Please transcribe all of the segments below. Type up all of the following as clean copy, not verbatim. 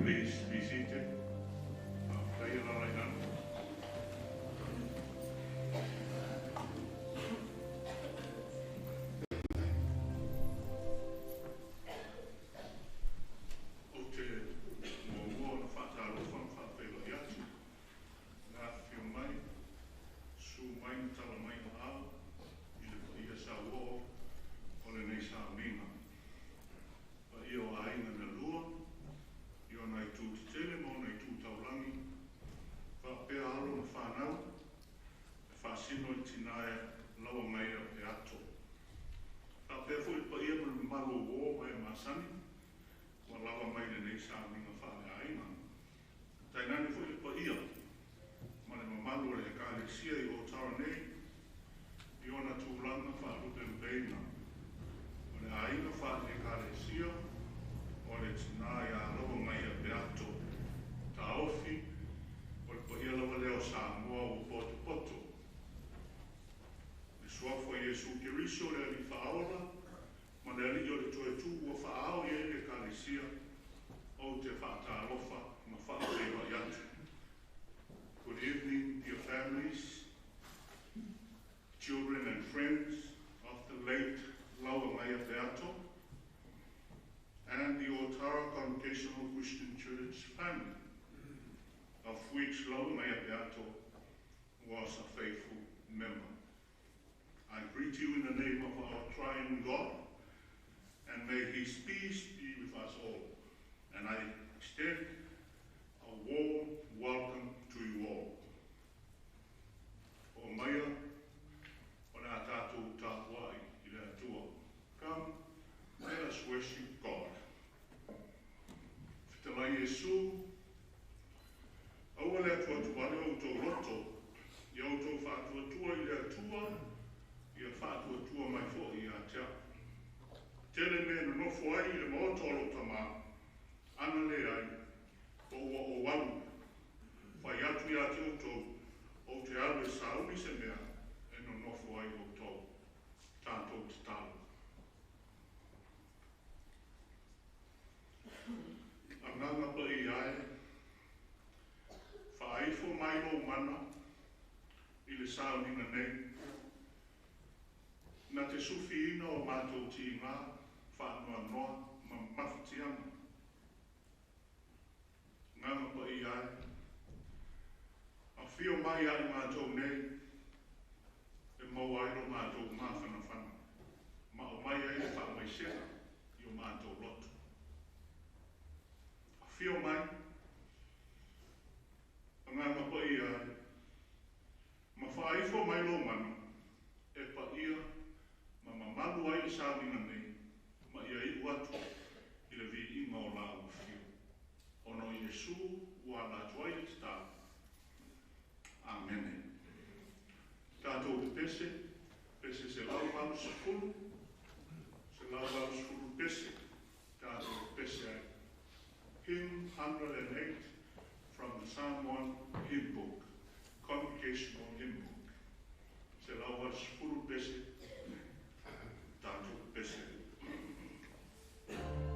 Please be seated. Lauagaia Peato. Pea foi pa ia malo o mai masani. Wa lava mai nei sa minga fa aina. Tai nani foi pa ia. Mane malo le ka le sia I Otara nei. I ona tūlanga fa rupe beina. O le aina fa le ka le sia. O le tina ia Lauagaia Peato. Ta ofi. O le pa ia lava leo sa moa o poto poto. Suafo Iesu Kiriso le ali whaola, ma le ali o le toe tū ua whaao I le kalesia o te whaatalofa ma whaarewa I atu. Good evening, dear families, children and friends of the late Lauagaia Peato and the Otara Congregational Christian Church family, of which Lauagaia Peato was a faithful member. I greet you in the name of our triune God, and may His peace be with us all. And I extend a warm welcome to you all. O Maya, o na tātou tāwai I le atua. Come, let us worship God. Whitalai Iesu, aua le atua tuale o tō roto, I au tō whātua tua I le atua, Ia whātua tua mai fo I a tea. Tele me no nofo ai le maotolo tama, ana le ai, o o walu. Whai atu I a te o te awe saumi se mea, e no nofo ai o tō, tātou te talo. Anganga pa I ai, whaifo mai lo mana, I le sauninga nei, na te sufi ina o mātou ti ngā, whānoa noa, ma mawhitianga. Nganga pa I ai. A whio mai ai mātou nei, e mau ai no mātou mā whana. Ma o mai ai e wha mai sena, I o mātou lotu. A whio mai, a nganga pa I ai. Ma whaifo mai lo manu, e pa ia, ma malu ai sāwinga nei, ma ia I uatu I le vi inga o la u whio. Ono Iesu ua la tuai te tā. Amen. Tātou te pese, pese se lau malu sifuru, se lau malu sifuru pese, tātou pese ai. Hymn 108 from the Psalm 1 hymn book, Congregational hymn book. Se lau malu sifuru pese, tātou pese. Thank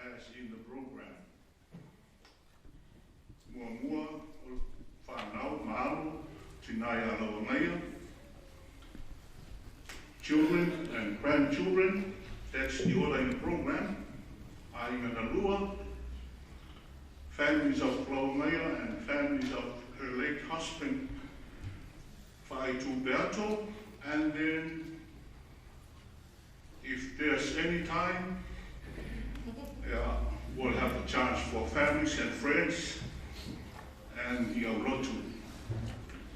as in the program. Mua whanau mahalo, tinai a Lauagaia. Children and grandchildren, that's the order in the program. Ainga Lua, families of Lauagaia and families of her late husband, Faimata Peato, and then if there's any time, we'll have a chance for families and friends and the eulogies.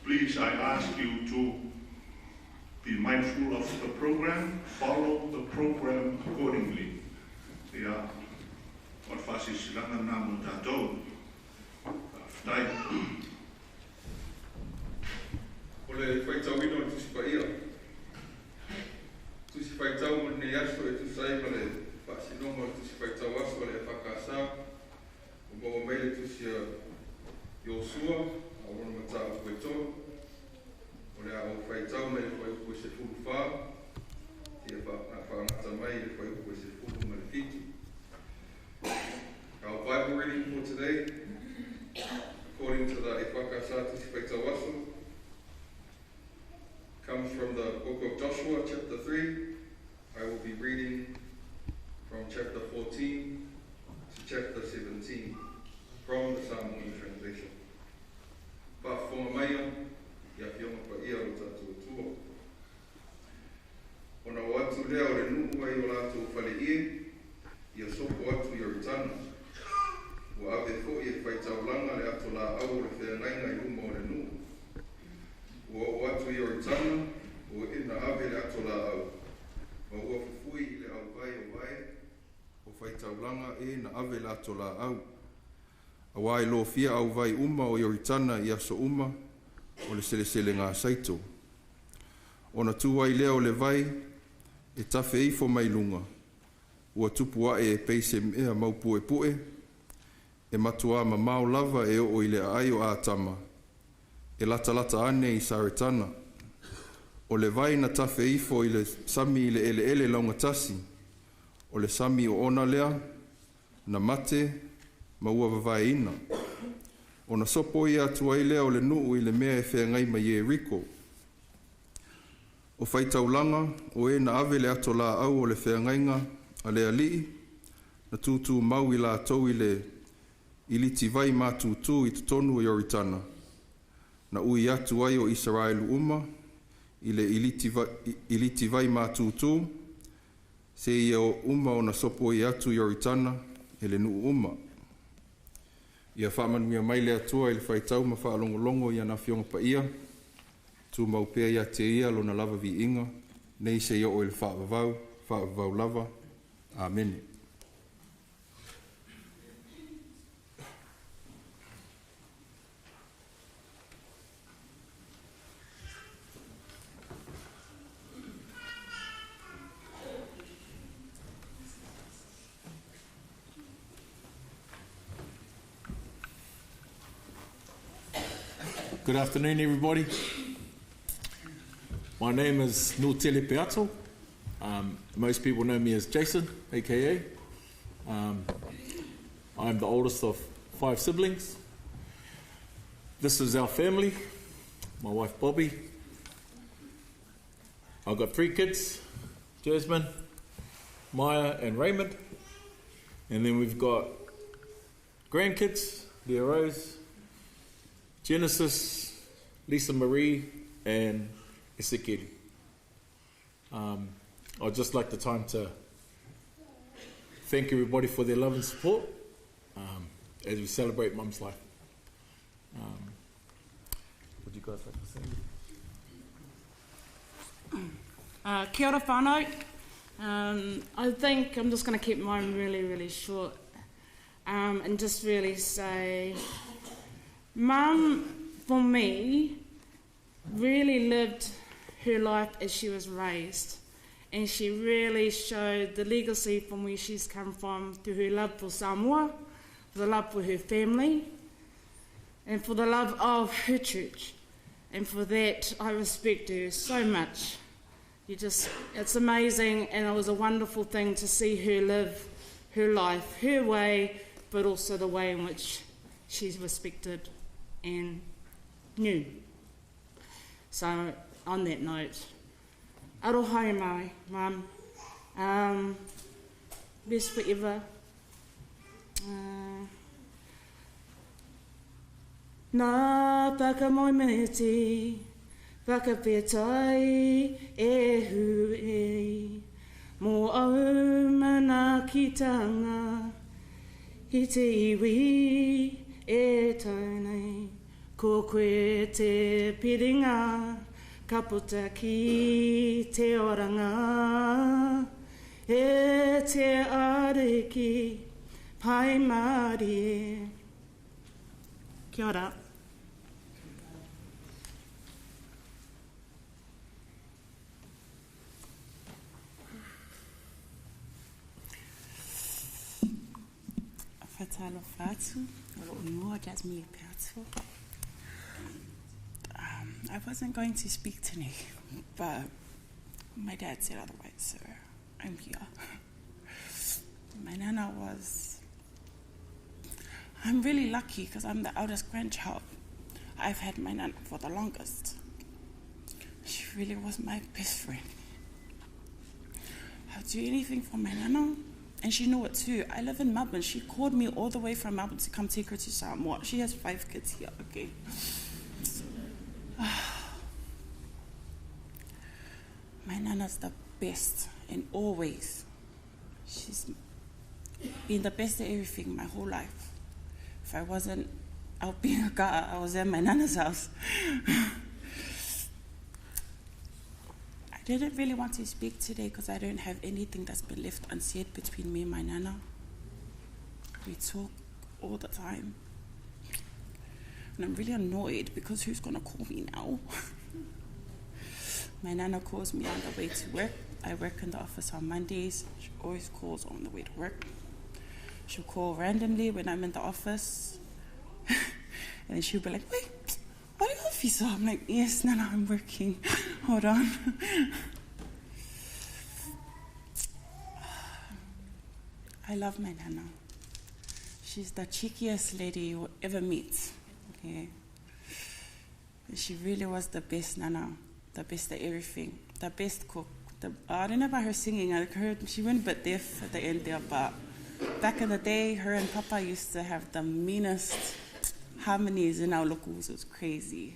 Please, I ask you to be mindful of the program, follow the program accordingly. What fasis langa namu tatou. Tai. Ole whaitau ino tusi paia. Tusi whaitau mo ne aso e tusai ma le pasinonga tusi whaitau aso le EFKS. O mo meile tusi Yosua, a wana mata o koito. Ole a o whaitau mai whai upo se fulu wha. Tia whaangata mai le whai upo se fulu ma le fiti. Our Bible reading for today, according to the EFKS tusi whaitau aso, comes from the book of Joshua, chapter 3. I will be reading from chapter 14 to chapter 17 from the Samoan translation. But for Maya, ia whionga pa ia o tātou tua. Ona o atu lea o le nuu ai o lātou whale ia soko atu i o ritana. Ua ave fo i e whaitaulanga le ato la au le whengainga i uma o le nuu. Ua o atu i o ritana, ua ina ave le ato la au. Ma ua fufui i le au vai o vai, o whaitaulanga e na ave le ato la au. Awai lo fia au vai uma o yoritana i aso uma o le sele ngā saito. Ona tuai leo le vai e tafe eifo mai lunga. Ua tupua e peise mea maupue pue. E matua ma mau lava e o i le ai o ātama. E lata ane i saretana. O le vai na tafe eifo i le sami i le ele launga tasi. O le sami o ona lea, na mate, ma ua wawai ina. O na sopo i atua i lea o le nuu i le mea e whengai mai e riko. O whaitaulanga, o e na ave le ato la au o le whengainga a lea lii, na tūtū mau i la tau i le iliti vai mā tūtū i tutonu o yoritana. Na ui atu ai o Israelu uma, i le iliti vai mā tūtū, se i o uma o na sopo i atu yoritana e le nuu uma. Ia whamanuia mai le atua i le whaitau ma whaalongolongo i ana whionga pa ia. Tu maupea ia te ia lo na lava vi inga. Nei se ia o i le whaavavau lava. Amen. Good afternoon, everybody. My name is Lauagaia Peato. Most people know me as Jason, aka. I'm the oldest of 5 siblings. This is our family. My wife Bobby. I've got 3 kids, Jasmine, Maya and Raymond. And then we've got grandkids, Leah Rose, Genesis, Lisa Marie, and Ezekiel. I'd just like the time to thank everybody for their love and support as we celebrate Mum's life. Would you guys like to say? Kia ora whānau. I think I'm just going to keep mine really short and just really say Mum, for me, really lived her life as she was raised, and she really showed the legacy from where she's come from through her love for Samoa, for the love for her family, and for the love of her church. And for that, I respect her so much. It's amazing, and it was a wonderful thing to see her live her life, her way, but also the way in which she's respected and knew. So, on that note, aroha e mai, Mum. Best forever. Nā whakamoimeti, whakapētai e hui, mō au mana kitanga, i te iwi e taunei, ko koe te piringa, ka puta ki te oranga, e te ariki, pai Māori e. Kia ora. Fatalo Fatu, Olo'onua Jasmine Peato. I wasn't going to speak today, but my dad said otherwise, so I'm here. My nana was... I'm really lucky because I'm the eldest grandchild. I've had my nana for the longest. She really was my best friend. I'll do anything for my nana. And she knew it too. I live in Melbourne. She called me all the way from Melbourne to come take her to Samoa. She has 5 kids here, okay? My nana's the best in all ways. She's been the best at everything my whole life. If I wasn't out being a girl, I was at my nana's house. I didn't really want to speak today because I don't have anything that's been left unsaid between me and my nana. We talk all the time. And I'm really annoyed because who's going to call me now? My nana calls me on the way to work. I work in the office on Mondays. She always calls on the way to work. She'll call randomly when I'm in the office. And then she'll be like, wait, what are you office? I'm like, yes, Nana, I'm working. Hold on. I love my Nana. She's the cheekiest lady you'll ever meet. Okay. She really was the best Nana, the best at everything, the best cook. I don't know about her singing. I heard she went a bit deaf at the end there, but back in the day, her and Papa used to have the meanest harmonies in our locals. It was crazy.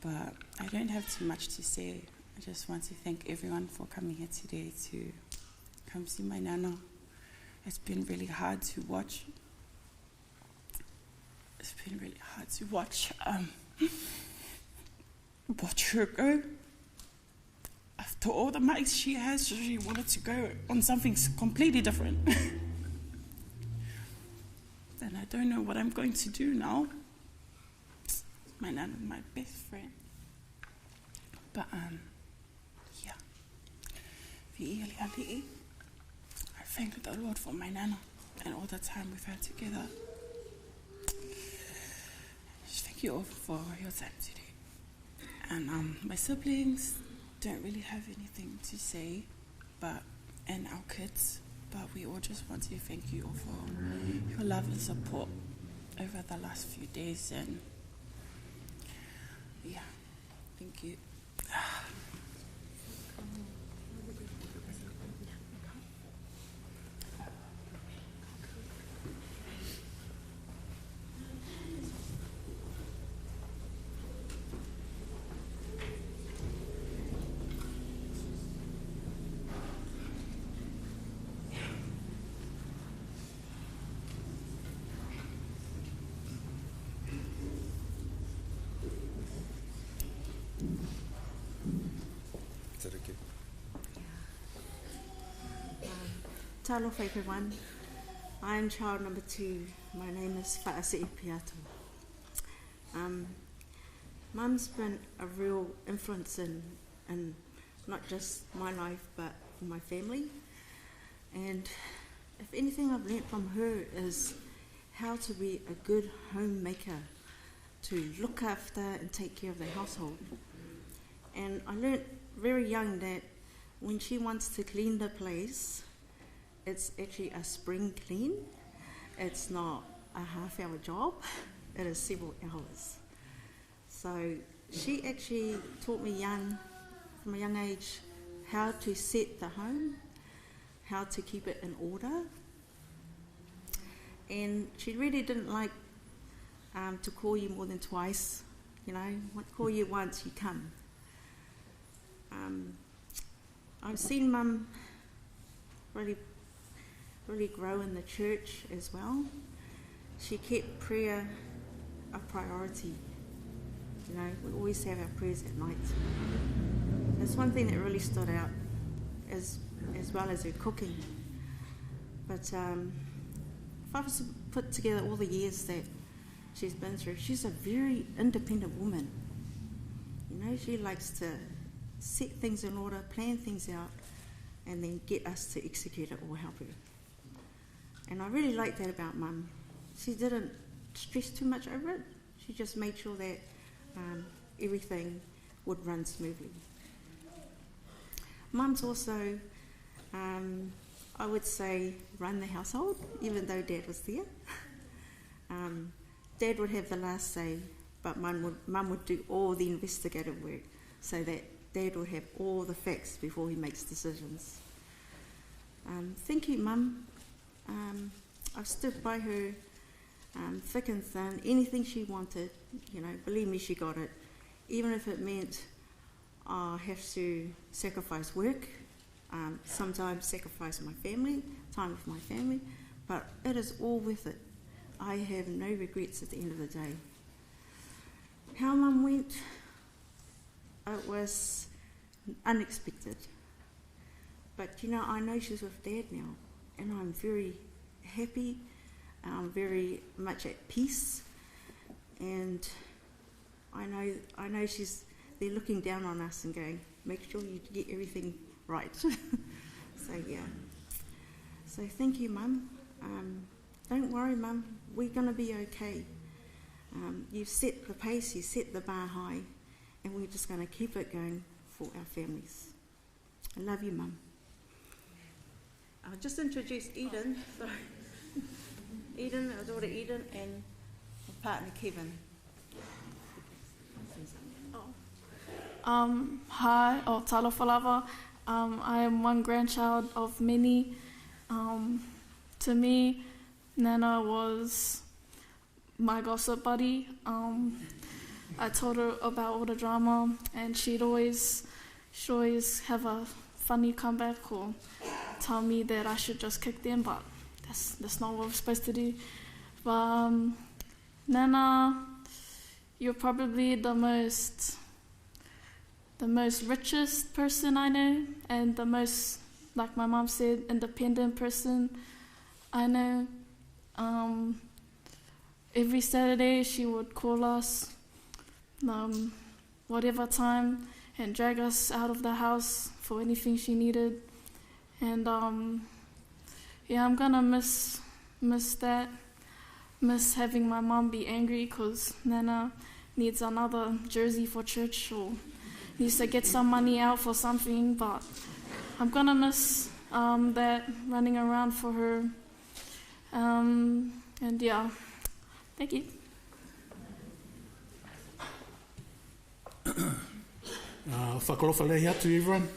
But I don't have too much to say. I just want to thank everyone for coming here today to come see my Nana. It's been really hard to watch. It's been really hard to watch her go. After all the mics she has, she wanted to go on something completely different. And I don't know what I'm going to do now. My Nana is my best friend. But, yeah. I thank the Lord for my Nana and all the time we've had together. Just thank you all for your time today. And my siblings don't really have anything to say, and our kids, but we all just want to thank you all for your love and support over the last few days, and yeah, thank you. Talofa everyone. I am child number 2. My name is Whaasei Peato. Mum's been a real influence in not just my life but in my family. And if anything I've learnt from her is how to be a good homemaker, to look after and take care of the household. And I learnt very young that when she wants to clean the place, it's actually a spring clean. It's not a half-hour job. It is several hours. So she actually taught me from a young age, how to set the home, how to keep it in order. And she really didn't like to call you more than twice. You know, call you once, you come. I've seen Mum really grow in the church as well. She kept prayer a priority. You know, we always have our prayers at night. That's one thing that really stood out, as well as her cooking. But if I was to put together all the years that she's been through, she's a very independent woman. You know, she likes to set things in order, plan things out, and then get us to execute it or help her. And I really like that about Mum. She didn't stress too much over it. She just made sure that everything would run smoothly. Mum's also, I would say, run the household, even though Dad was there. Dad would have the last say, but Mum would do all the investigative work so that Dad would have all the facts before he makes decisions. Thank you, Mum. I've stood by her thick and thin. Anything she wanted, you know, believe me, she got it. Even if it meant I have to sacrifice work, sometimes sacrifice my family, time with my family, but it is all worth it. I have no regrets at the end of the day. How Mum went, it was unexpected. But, you know, I know she's with Dad now, and I'm very happy, very much at peace, and I know they're looking down on us and going, make sure you get everything right. So, yeah. So thank you, Mum. Don't worry, Mum, we're going to be okay. You've set the pace, you set the bar high, and we're just going to keep it going for our families. I love you, Mum. I'll just introduce Eden. Sorry. Eden, our daughter Eden, and my partner Kevin. Hi, talo falava. I am one grandchild of many. To me, Nana was my gossip buddy. I told her about all the drama, and she'd always have a funny comeback or tell me that I should just kick them, but that's not what we're supposed to do. But Nana, you're probably the most richest person I know, and the most, like my mom said, independent person I know. Every Saturday she would call us whatever time and drag us out of the house for anything she needed. And yeah, I'm gonna miss that, miss having my mom be angry because Nana needs another jersey for church or needs to get some money out for something, but I'm gonna miss that, running around for her. And yeah, thank you. Whakalofa lehi atu, everyone.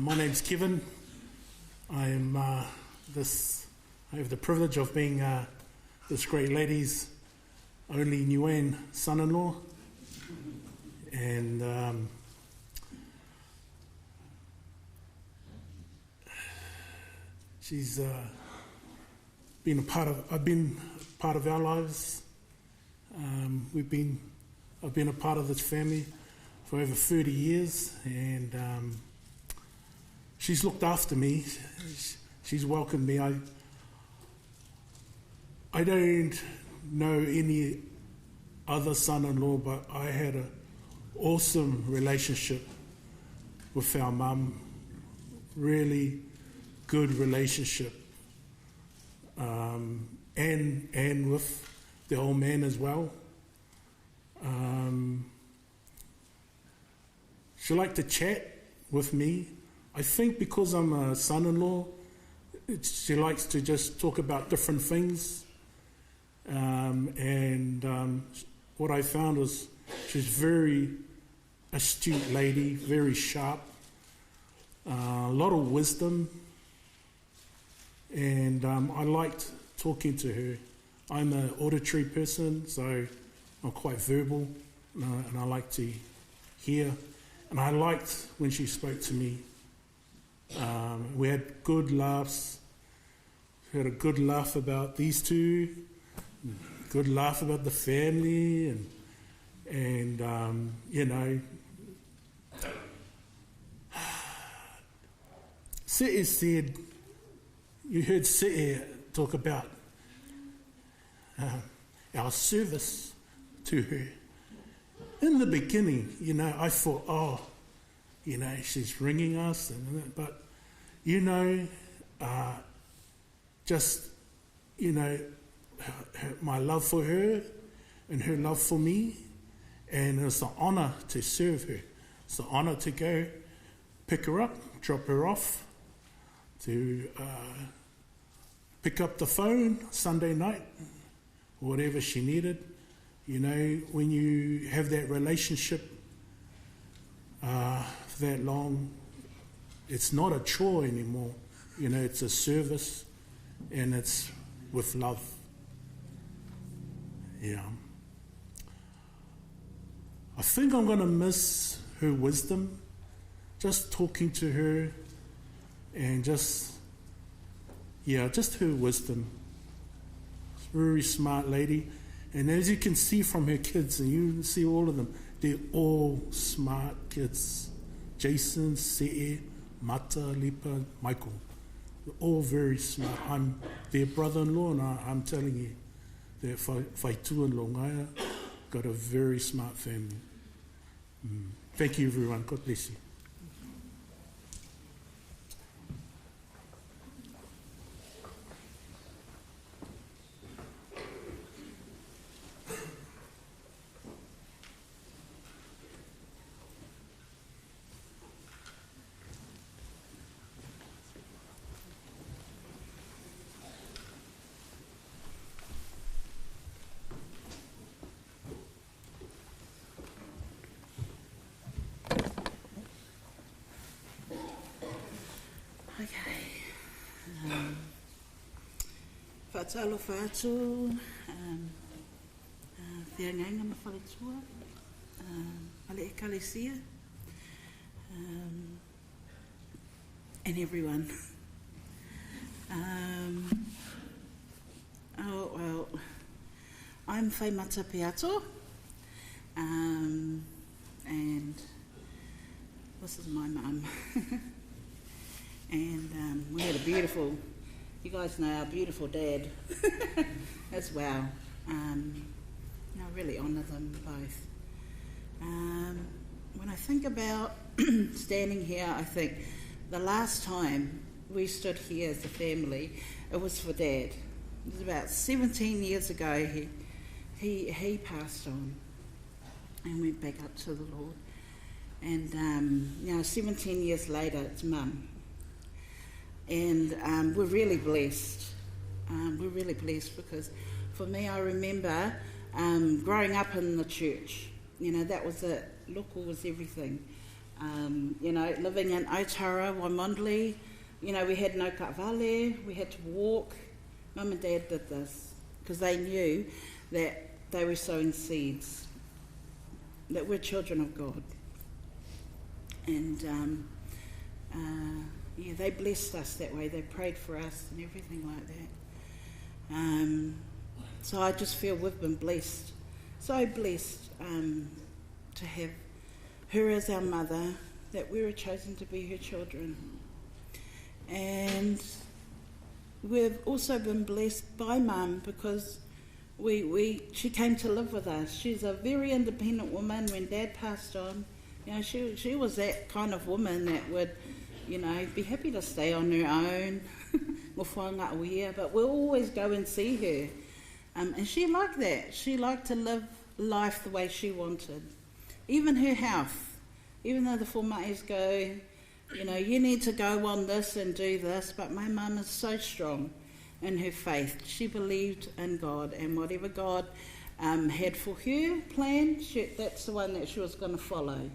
My name's Kevin. I have the privilege of being this great lady's only Niuean son-in-law, and she's been I've been part of our lives. I've been a part of this family for over 30 years, and she's looked after me. She's welcomed me. I don't know any other son-in-law, but I had an awesome relationship with our mum. Really good relationship, and with the old man as well. She liked to chat with me. I think because I'm a son-in-law, she likes to just talk about different things. What I found was she's very astute lady, very sharp, a lot of wisdom, and I liked talking to her. I'm an auditory person, so I'm quite verbal, and I like to hear. And I liked when she spoke to me. We had good laughs. We had a good laugh about these two, good laugh about the family, and you know, Se'e said, you heard Se'e talk about our service to her. In the beginning, you know, I thought, oh, you know, she's ringing us, but, you know, just, you know, my love for her and her love for me, and it's an honour to serve her. It's an honour to go pick her up, drop her off, to pick up the phone Sunday night, whatever she needed. You know, when you have that relationship for that long, it's not a chore anymore. You know, it's a service, and it's with love. Yeah. I think I'm going to miss her wisdom, just talking to her, and just her wisdom. Very smart lady. And as you can see from her kids, and you see all of them, they're all smart kids. Jason, Se'e, Mata, Lipa, Michael. They're all very smart. I'm their brother-in-law, and I'm telling you, their Whaitua in Lauagaia got a very smart family. Thank you, everyone. God bless you. Whaatalofa atu, whiangainga ma whaletua, wale ekalesia, and everyone. Oh, well, I'm Faimata Peato, and this is my mum. And we had a beautiful, you guys know our beautiful dad as well. I really honour them both. When I think about standing here, I think the last time we stood here as a family, it was for Dad. It was about 17 years ago. He passed on and went back up to the Lord. And 17 years later, it's Mum. And we're really blessed. We're really blessed because for me, I remember growing up in the church. You know, that was it. Loko was everything. Living in Otara, Waimondley, we had no ka'avale, we had to walk. Mum and Dad did this because they knew that they were sowing seeds, that we're children of God. And they blessed us that way. They prayed for us and everything like that. So I just feel we've been blessed, so blessed to have her as our mother, that we were chosen to be her children. And we've also been blessed by Mum because she came to live with us. She's a very independent woman. When Dad passed on, she was that kind of woman that would, be happy to stay on her own, but we'll always go and see her. And she liked that. She liked to live life the way she wanted. Even her health, even though the formais go, you know, you need to go on this and do this. But my mum is so strong in her faith. She believed in God, and whatever God had for her plan, that's the one that she was going to follow.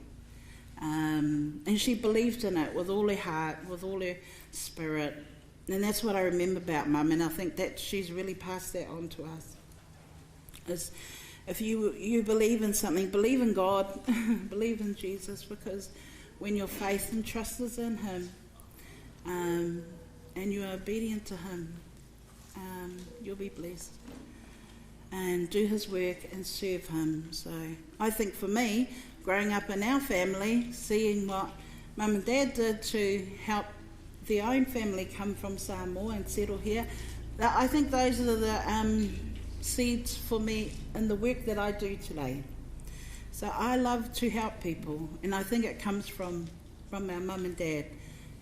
And she believed in it with all her heart, with all her spirit. And that's what I remember about Mum, and I think that she's really passed that on to us. Is if you believe in something, believe in God, believe in Jesus, because when your faith and trust is in Him, and you are obedient to Him, you'll be blessed. And do His work and serve Him. So I think for me, growing up in our family, seeing what Mum and Dad did to help their own family come from Samoa and settle here, I think those are the seeds for me in the work that I do today. So I love to help people, and I think it comes from our Mum and Dad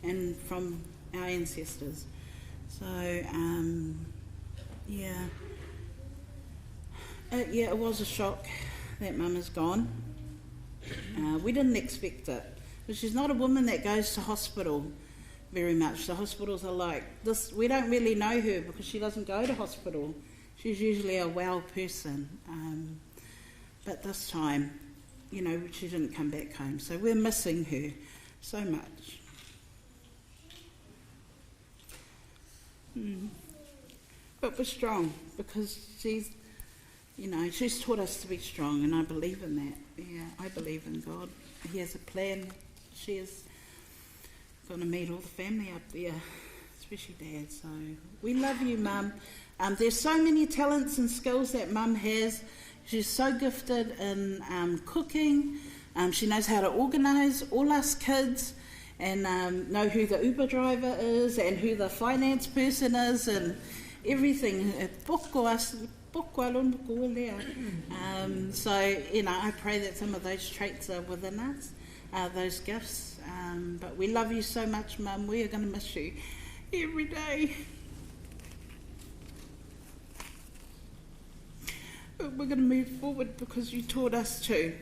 and from our ancestors. So it was a shock that Mum is gone. We didn't expect it, but she's not a woman that goes to hospital very much. The hospitals are like this. We don't really know her because she doesn't go to hospital. She's usually a well person, but this time, you know, she didn't come back home, so we're missing her so much. But we're strong because she's taught us to be strong, and I believe in that. Yeah, I believe in God. He has a plan. She is going to meet all the family up there, especially Dad. So we love you, Mum. There's so many talents and skills that Mum has. She's so gifted in cooking. She knows how to organise all us kids and know who the Uber driver is and who the finance person is and everything. So, you know, I pray that some of those traits are within us, those gifts. But we love you so much, Mum. We are going to miss you every day. But we're going to move forward because you taught us to.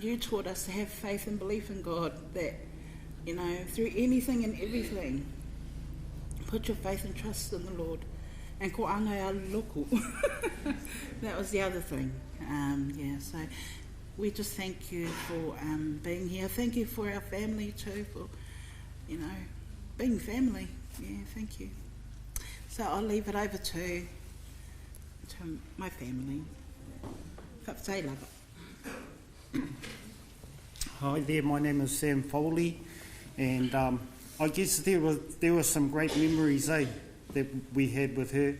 You taught us to have faith and belief in God, that, you know, through anything and everything, put your faith and trust in the Lord. And ko angai alu loko. That was the other thing. So we just thank you for being here. Thank you for our family too, for, you know, being family. Yeah, thank you. So I'll leave it over to my family. Hi there, my name is Sam Foley, and I guess there were some great memories, that we had with her.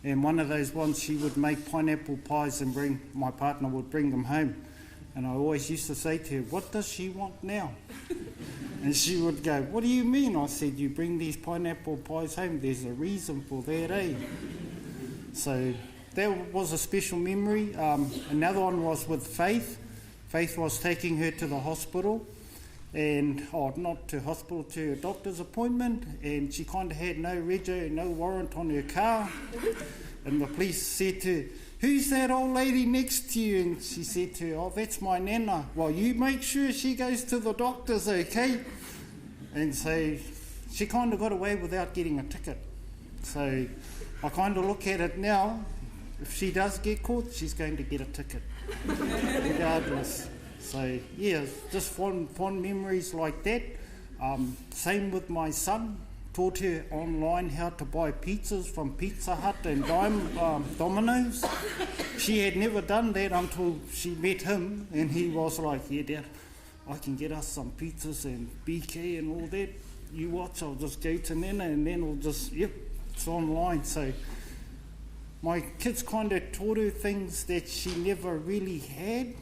And one of those ones, she would make pineapple pies and my partner would bring them home. And I always used to say to her, "What does she want now?" And she would go, "What do you mean?" I said, "You bring these pineapple pies home, there's a reason for that, eh?" So that was a special memory. Another one was with Faith. Faith was taking her to the hospital, and not to hospital, to a doctor's appointment, and she kind of had no rego, no warrant on her car. And the police said to her, "Who's that old lady next to you?" And she said to her, "Oh, that's my nana." "Well, you make sure she goes to the doctor's, okay?" And so she kind of got away without getting a ticket. So I kind of look at it now, if she does get caught, she's going to get a ticket, regardless. So yeah, just fond memories like that. Same with my son. Taught her online how to buy pizzas from Pizza Hut and Domino's. She had never done that until she met him, and he was like, "Yeah, Dad, I can get us some pizzas and BK and all that. You watch, I'll just go to Nana and then I'll just, it's online." So my kids kind of taught her things that she never really had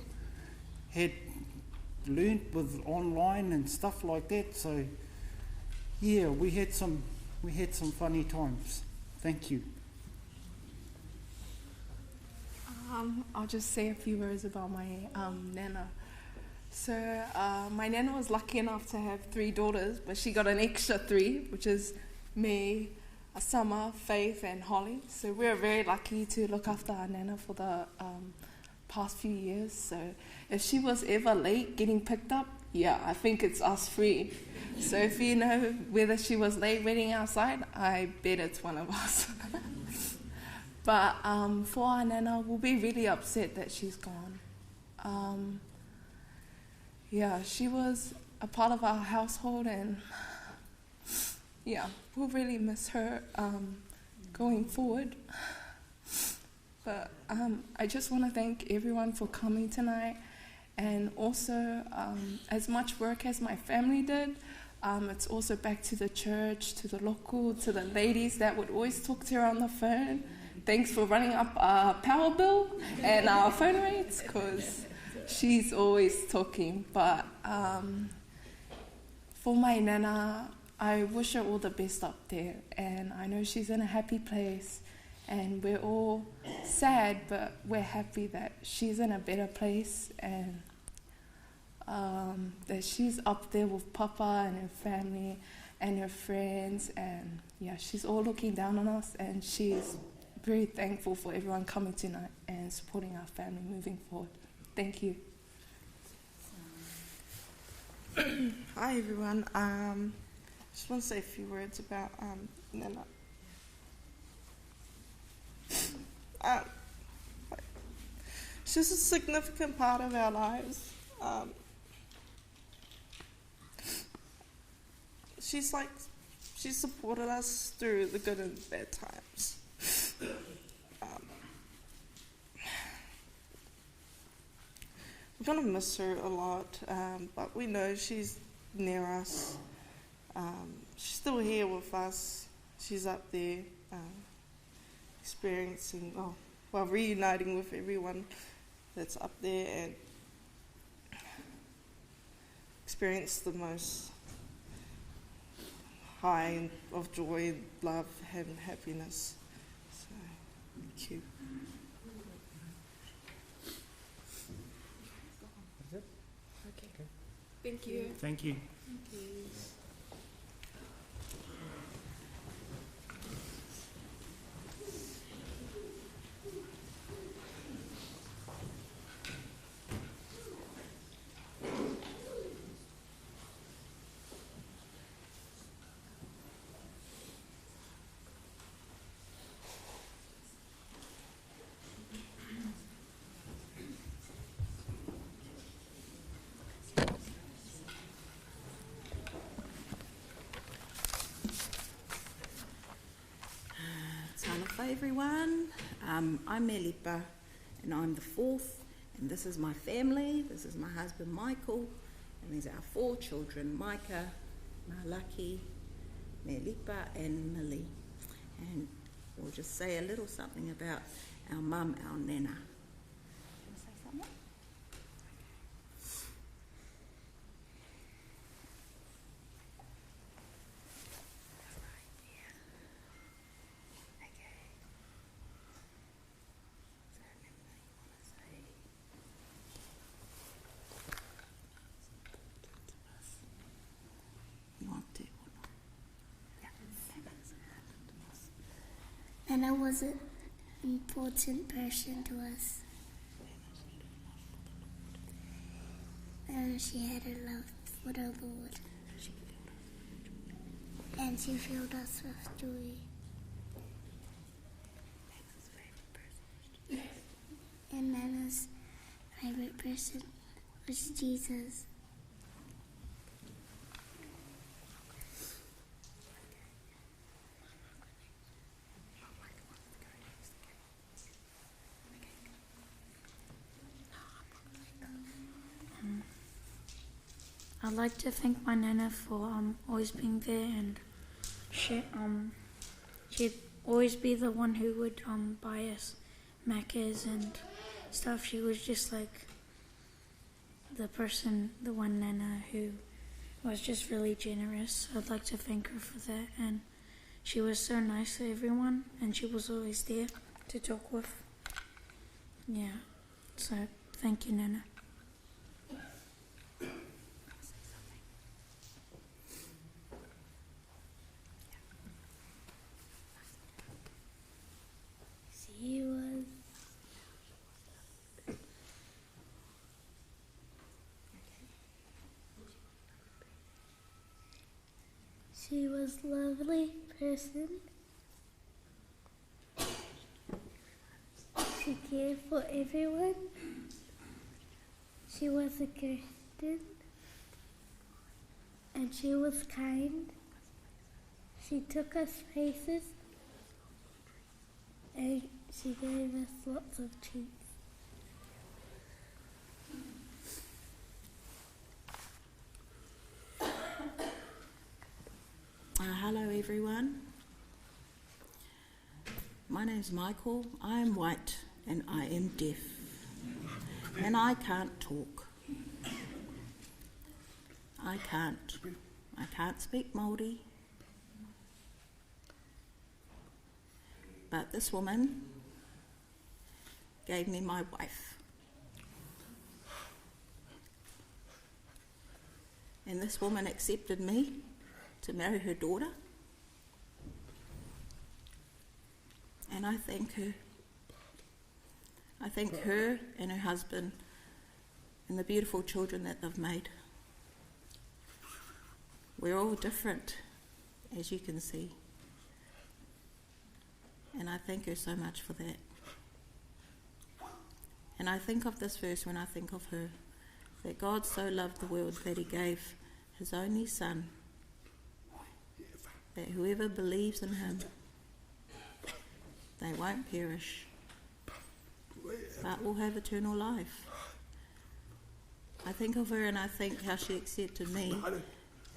learnt with online and stuff like that. So yeah, we had some funny times. Thank you. I'll just say a few words about my nana. So my nana was lucky enough to have 3 daughters, but she got an extra 3, which is me, Summer, Faith, and Holly. So we're very lucky to look after our nana for the past few years. So if she was ever late getting picked up, yeah, I think it's us three. So if you know whether she was late waiting outside, I bet it's one of us. But for our Nana, we'll be really upset that she's gone. Yeah, she was a part of our household, and yeah, we'll really miss her going forward. But I just want to thank everyone for coming tonight, and also as much work as my family did, it's also back to the church, to the local, to the ladies that would always talk to her on the phone. Thanks for running up our power bill and our phone rates, because she's always talking. But for my Nana, I wish her all the best up there, and I know she's in a happy place, and we're all sad, but we're happy that she's in a better place, and that she's up there with Papa and her family and her friends, and yeah, she's all looking down on us, and she's very thankful for everyone coming tonight and supporting our family moving forward. Thank you. Hi everyone. Just want to say a few words about Nana. She's a significant part of our lives. She supported us through the good and bad times. We're going to miss her a lot, but we know she's near us. She's still here with us. She's up there experiencing, reuniting with everyone that's up there, and experience the most high of joy, love, and happiness. So, thank you. Thank you. Thank you. Tanafa everyone, I'm Elipa and I'm the fourth, and this is my family. This is my husband Michael, and these are our 4 children, Micah, Malaki, Melipa and Millie. And we'll just say a little something about our mum, our Nana. Do you want to say something? Nana was an important person to us. And she had a love for the Lord. And she filled us with joy. And Nana's favorite person was Jesus. I'd like to thank my Nana for always being there, and she'd always be the one who would buy us Maccas and stuff. She was just like the one Nana who was just really generous. I'd like to thank her for that, and she was so nice to everyone, and she was always there to talk with. Yeah, so thank you, Nana. He was She was a lovely person. She cared for everyone. She was a Christian. And she was kind. She took us places. And she gave us lots of treats. Hello everyone. My name's Michael. I am white and I am deaf. And I can't talk. I can't speak Māori. But this woman gave me my wife. And this woman accepted me to marry her daughter. And I thank her. I thank her and her husband and the beautiful children that they've made. We're all different, as you can see. And I thank her so much for that. And I think of this verse when I think of her, that God so loved the world that he gave his only Son, that whoever believes in him, they won't perish, but will have eternal life. I think of her and I think how she accepted me,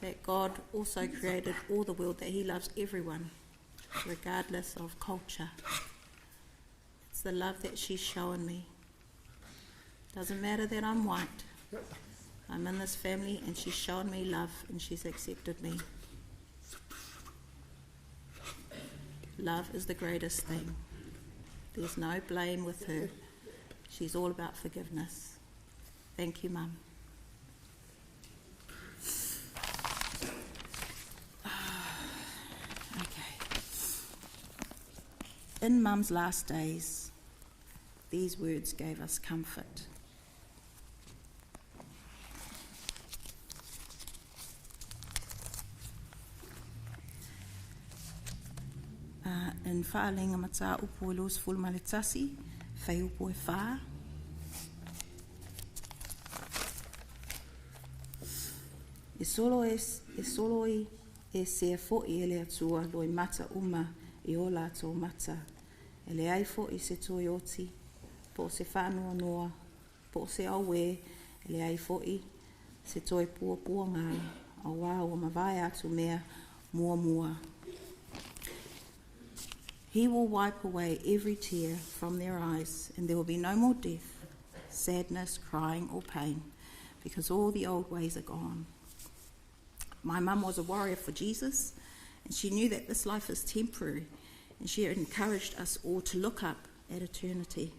that God also created all the world, that he loves everyone, regardless of culture. It's the love that she's shown me. Doesn't matter that I'm white. I'm in this family and she's shown me love and she's accepted me. Love is the greatest thing. There's no blame with her. She's all about forgiveness. Thank you, Mum. Okay. In Mum's last days, these words gave us comfort. In whaalenga mata upo e los ful maletasi, whai upo e wha. E solo i e sea fo'i e le atua loi mata uma i o lātou mata. E le ai fo'i se toi oti, po se whanua noa, po se aue, e le ai fo'i se toi pua ngai, a wā o mawai atu mea mua. He will wipe away every tear from their eyes, and there will be no more death, sadness, crying, or pain, because all the old ways are gone. My mum was a warrior for Jesus, and she knew that this life is temporary, and she encouraged us all to look up at eternity.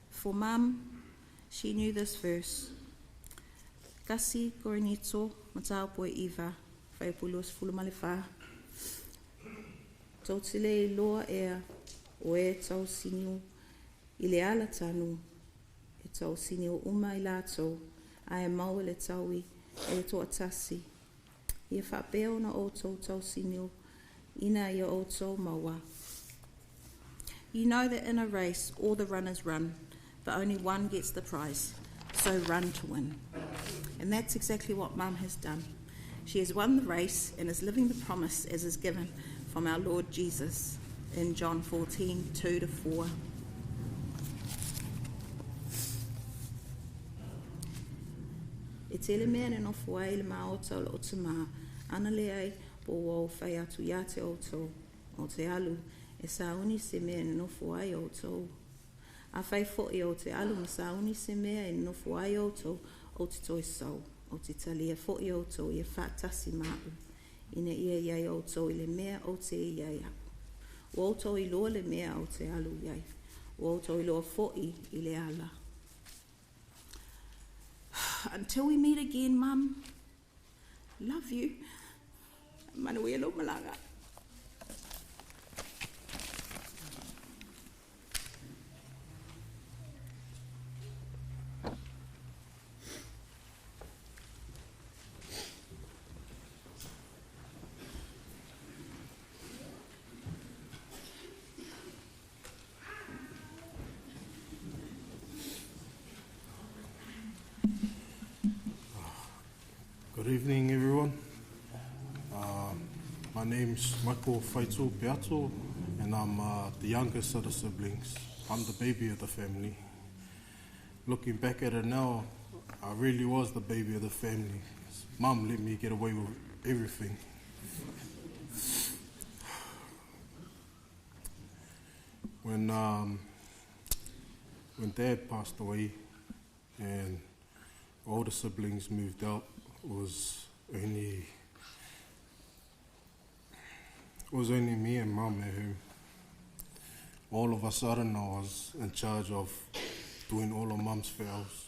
For Mum, she knew this verse. Kasi korinito matao po iwa fai pulos fulumale fa. Tautile loa ea o e tau sinio i le ala tanu e tau sinio uma i lato a e mau le taui e le toa tasi. I e whapeo na o tau sinio ina i o tau maua. You know that in a race all the runners run, but only one gets the prize, so run to win. And that's exactly what Mum has done. She has won the race and is living the promise as is given from our Lord Jesus in John 14:2-4. E tele mea ne nofu ai le maota o le otama, ana le ai po wau whai atu ia te oto o te alu, e sauni se mea ne nofu ai oto. A whai fo'i o te alu ma sauni se mea e nofu ai oto, o te toi sau, o te talia fo'i o tō i e whātasi māu, ina ia iai o tō i le mea o te iai aku. O tō i loa le mea o te alu iai, o tō i loa fo'i i le ala. Until we meet again, Mum, love you. Manuelo Malaga. Good evening, everyone. My name's Michael Faimata Peato, and I'm the youngest of the siblings. I'm the baby of the family. Looking back at it now, I really was the baby of the family. Mum let me get away with everything. When Dad passed away and all the siblings moved out, it was only me and Mum at home. All of a sudden I was in charge of doing all of Mum's fails,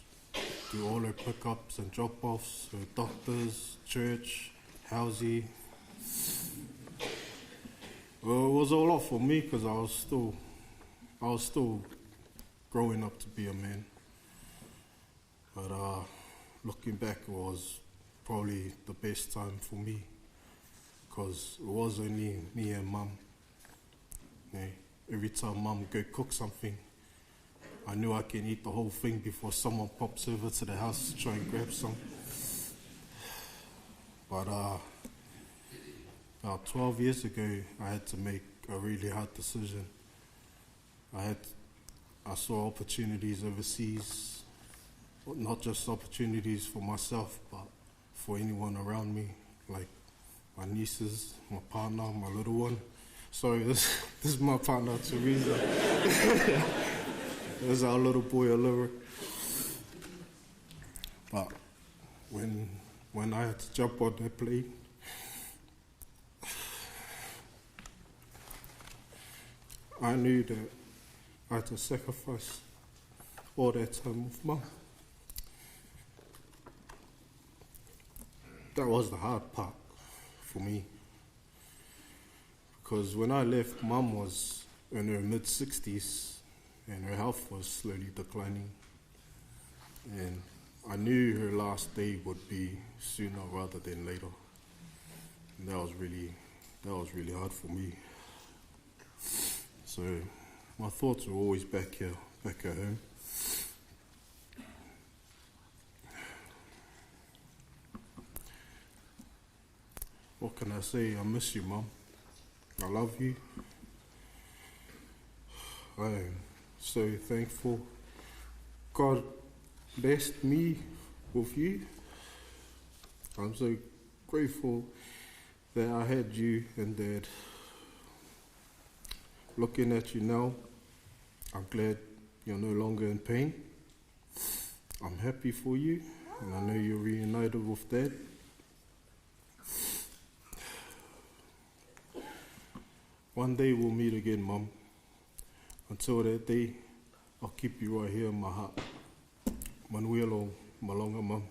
do all her pickups and drop-offs, her doctors, church, housey. Well, it was a lot for me because I was still growing up to be a man. But looking back, it was probably the best time for me because it was only me and Mum. Yeah. Every time Mum would go cook something, I knew I can eat the whole thing before someone pops over to the house to try and grab some. But about 12 years ago, I had to make a really hard decision. I saw opportunities overseas, not just opportunities for myself, but for anyone around me, like my nieces, my partner, my little one. Sorry, this is my partner, Teresa. This is our little boy, Oliver. But when I had to jump on that plane, I knew that I had to sacrifice all that time with Mum. That was the hard part for me. Because when I left, Mum was in her mid-60s and her health was slowly declining. And I knew her last day would be sooner rather than later. And that was really hard for me. So my thoughts were always back here, back at home. What can I say? I miss you, Mum. I love you. I am so thankful God blessed me with you. I'm so grateful that I had you and Dad. Looking at you now, I'm glad you're no longer in pain. I'm happy for you, and I know you're reunited with Dad. One day we'll meet again, Mum. Until that day, I'll keep you right here in my heart. Manuelo Malonga, Mum.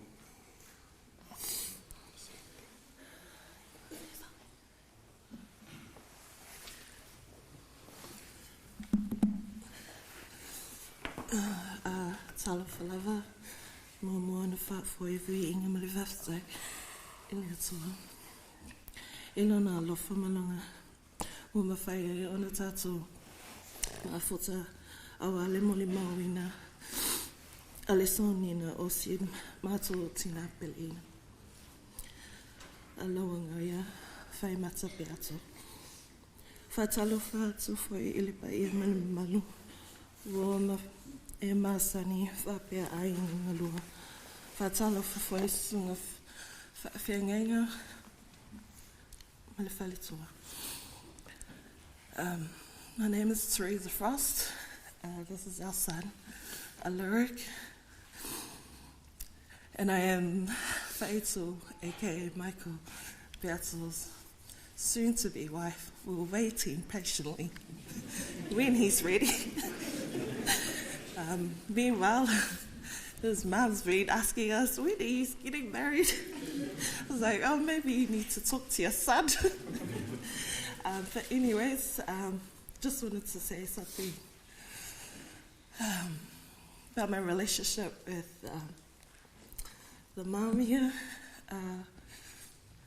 Talo falava, mo na fa foi vi inga me vafta. Inga toa. Ilo na lofa malonga. O mawhai o na tātou a whota awa le moli mawina a le sonina o sin mātou tina pelina. A Lauagaia Faimata Peato. Whatalo whātu foi ilipa ia manu malu. Woma e māsani whapea ainga ngalua. Whatalo foi sunga whaafengainga male whalitua. My name is Teresa Frost. This is our son, Alaric. And I am Fatal, aka Michael Peato's soon-to-be wife. We're waiting patiently when he's ready. Meanwhile, his mom's been asking us, when are you getting married? I was like, oh, maybe you need to talk to your son. But anyways, just wanted to say something about my relationship with the mom here.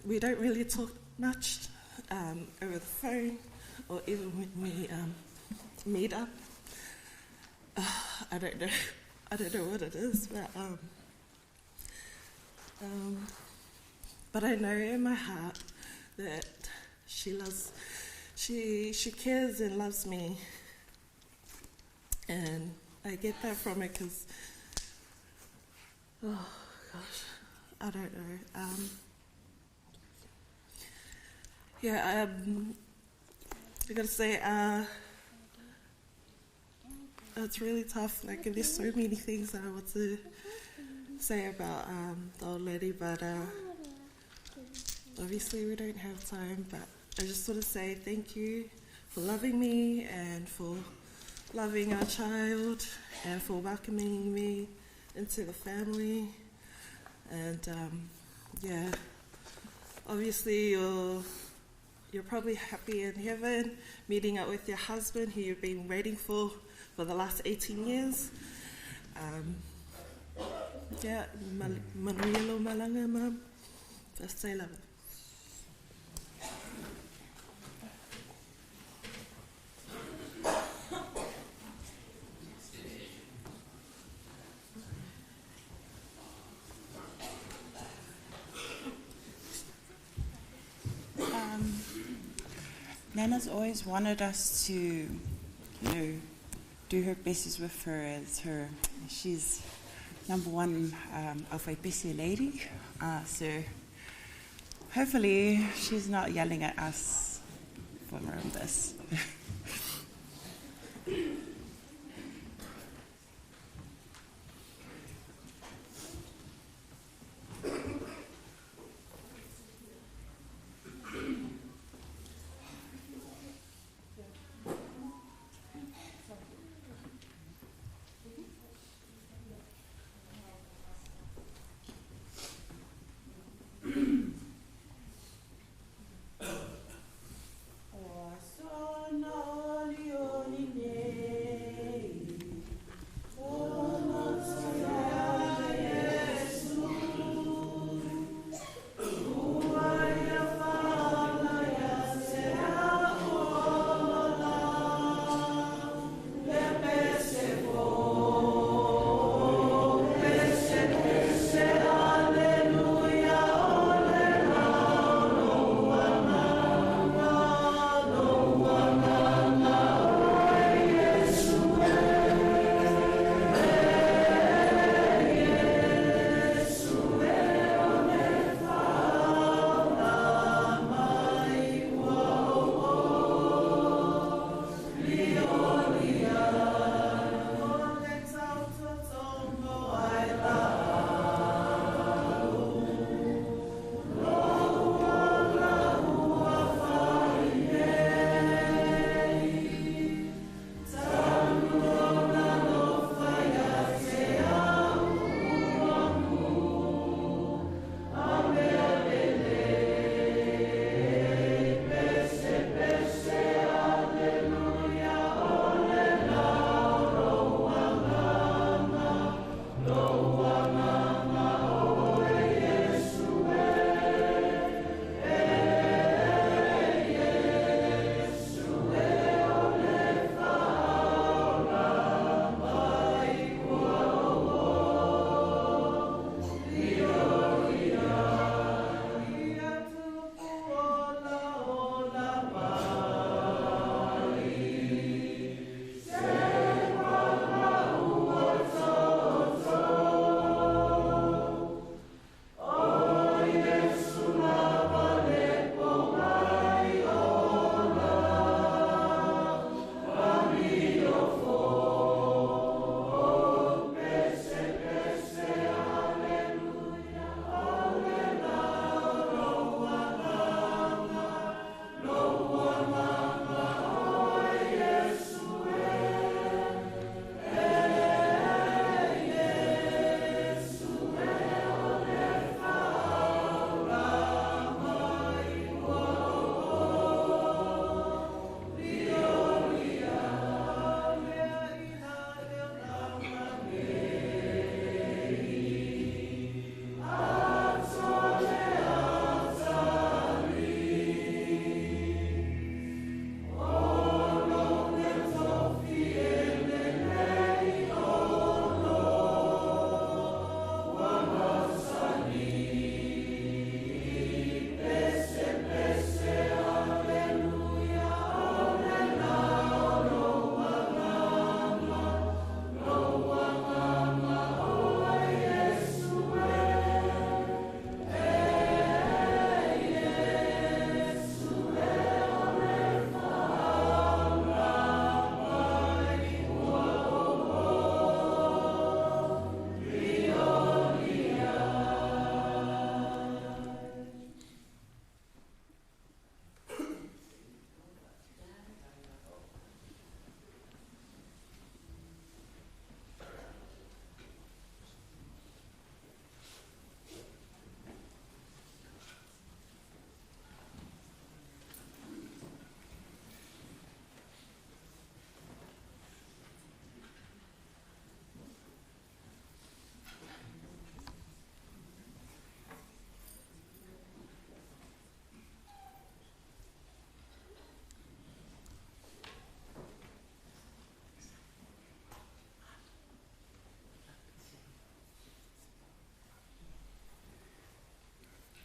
We don't really talk much over the phone or even when we meet up. I don't know what it is, but but I know in my heart that she cares and loves me, and I get that from her because, oh gosh, I don't know. I gotta say, it's really tough. Like, there's so many things that I want to say about the old lady, but obviously we don't have time. But I just want to say thank you for loving me and for loving our child and for welcoming me into the family. And obviously you're probably happy in heaven, meeting up with your husband who you've been waiting for the last 18 years. Manuelo malanga, Mum. First say love. Nana's always wanted us to, do her best with her as her. She's number one Awhaipesi lady. So hopefully she's not yelling at us from this. Sonolione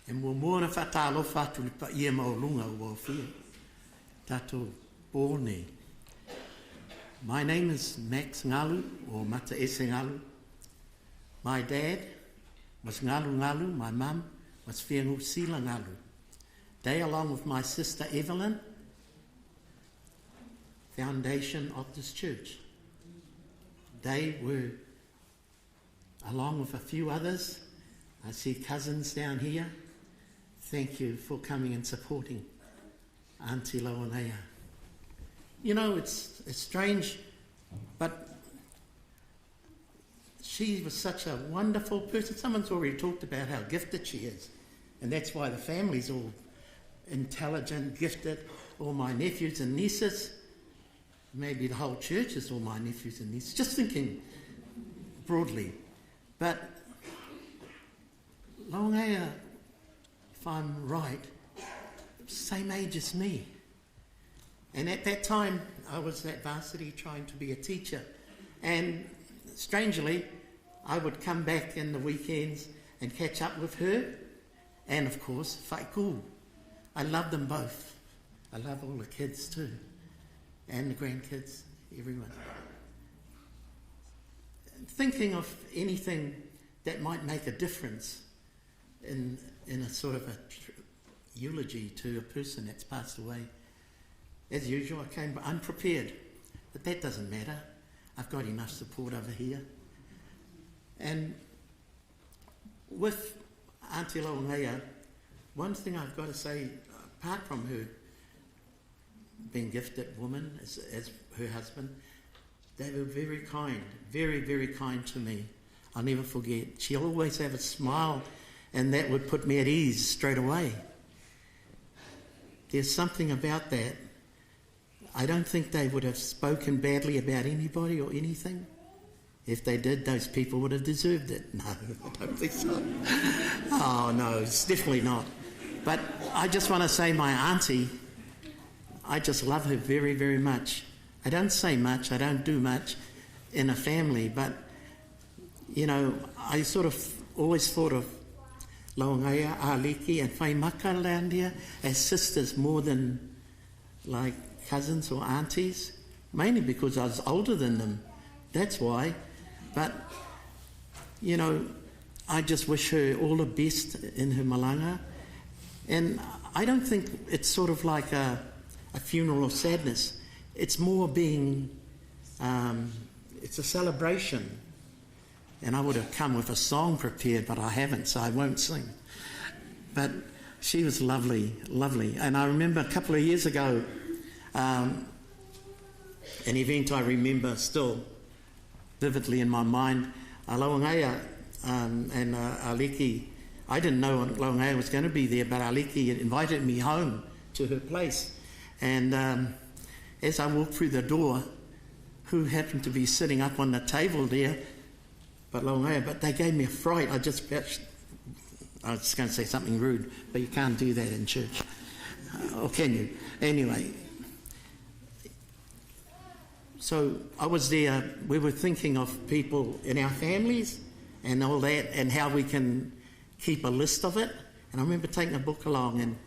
E mua mōna whatalo whatu li pa ia maulunga ua whia. Tato pōne. My name is Max Ngalu, or Mata Ese Ngalu. My dad was Ngalu Ngalu, my mum was Whiangu Sila Ngalu. They, along with my sister Evelyn, foundation of this church. They were, along with a few others, I see cousins down here. Thank you for coming and supporting Auntie Lauagaia. You know, it's strange, but she was such a wonderful person. Someone's already talked about how gifted she is, and that's why the family's all intelligent, gifted. All my nephews and nieces, maybe the whole church is all my nephews and nieces, just thinking broadly. But Lauagaia, if I'm right, same age as me. And at that time, I was at varsity trying to be a teacher. And strangely, I would come back in the weekends and catch up with her. And of course, Whaiku. I love them both. I love all the kids too. And the grandkids, everyone. Thinking of anything that might make a difference in a sort of a eulogy to a person that's passed away. As usual, I came unprepared, but that doesn't matter. I've got enough support over here. And with Auntie Lauagaia, one thing I've got to say, apart from her being gifted woman as her husband, they were very kind, very, very kind to me. I'll never forget. She always had a smile, and that would put me at ease straight away. There's something about that. I don't think they would have spoken badly about anybody or anything. If they did, those people would have deserved it. No, I don't think so. Oh, no, it's definitely not. But I just want to say my auntie, I just love her very, very much. I don't say much, I don't do much in a family, but, you know, I sort of always thought of Lauagaia, Aliki and Faimaka around here as sisters more than like cousins or aunties, mainly because I was older than them. That's why. But, you know, I just wish her all the best in her malanga. And I don't think it's sort of like a funeral of sadness. It's more being, it's a celebration. And I would have come with a song prepared, but I haven't, so I won't sing. But she was lovely, lovely. And I remember a couple of years ago, an event I remember still vividly in my mind, Lauagaia and Aliki. I didn't know Lauagaia was going to be there, but Aliki invited me home to her place. And as I walked through the door, who happened to be sitting up on the table there, but they gave me a fright. I was just going to say something rude, but you can't do that in church. Or can you? Anyway, so I was there. We were thinking of people in our families and all that, and how we can keep a list of it. And I remember taking a book along, and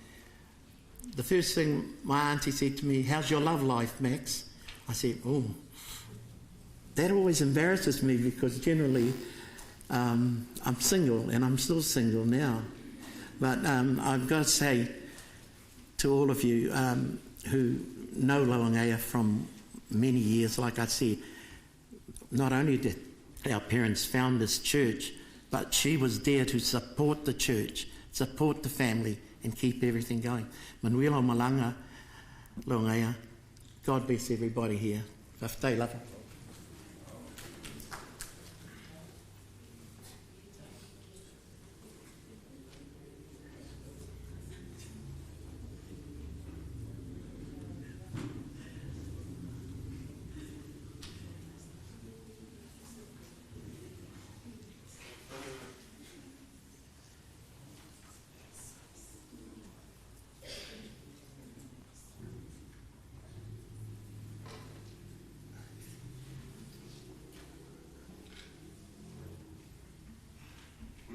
the first thing my auntie said to me, "How's your love life, Max?" I said, "Oh." That always embarrasses me because generally I'm single, and I'm still single now. But I've got to say to all of you who know Lauagaia from many years, like I said, not only did our parents found this church, but she was there to support the church, support the family, and keep everything going. Manuela Malanga, Lauagaia, God bless everybody here. Whaftai lava.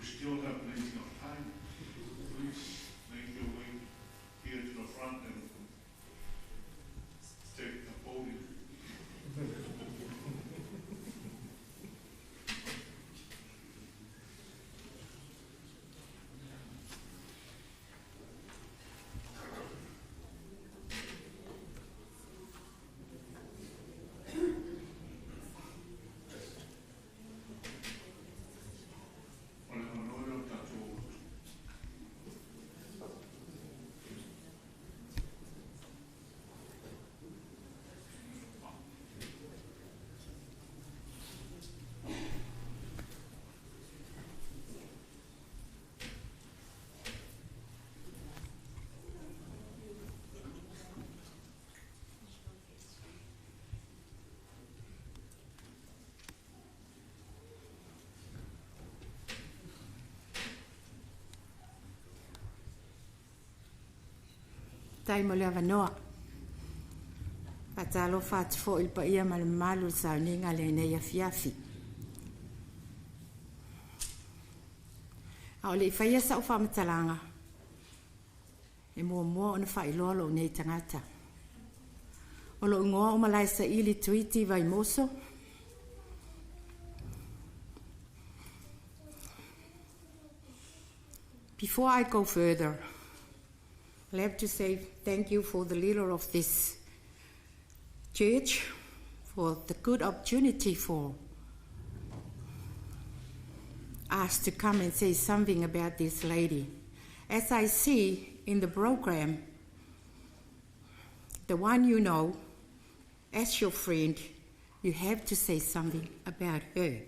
Still have plenty of time. Please. Tai mo le avanoa. Patalo fat fo il pa ia malu sa ninga le nei afiafi. Au le faia sa ufa matalanga. E mua ona fai lolo nei tangata. O lo ngoa o malai sa ili tuiti vai moso. Before I go further, I'll have to say thank you for the leader of this church for the good opportunity for us to come and say something about this lady. As I see in the program, the one you know, as your friend, you have to say something about her.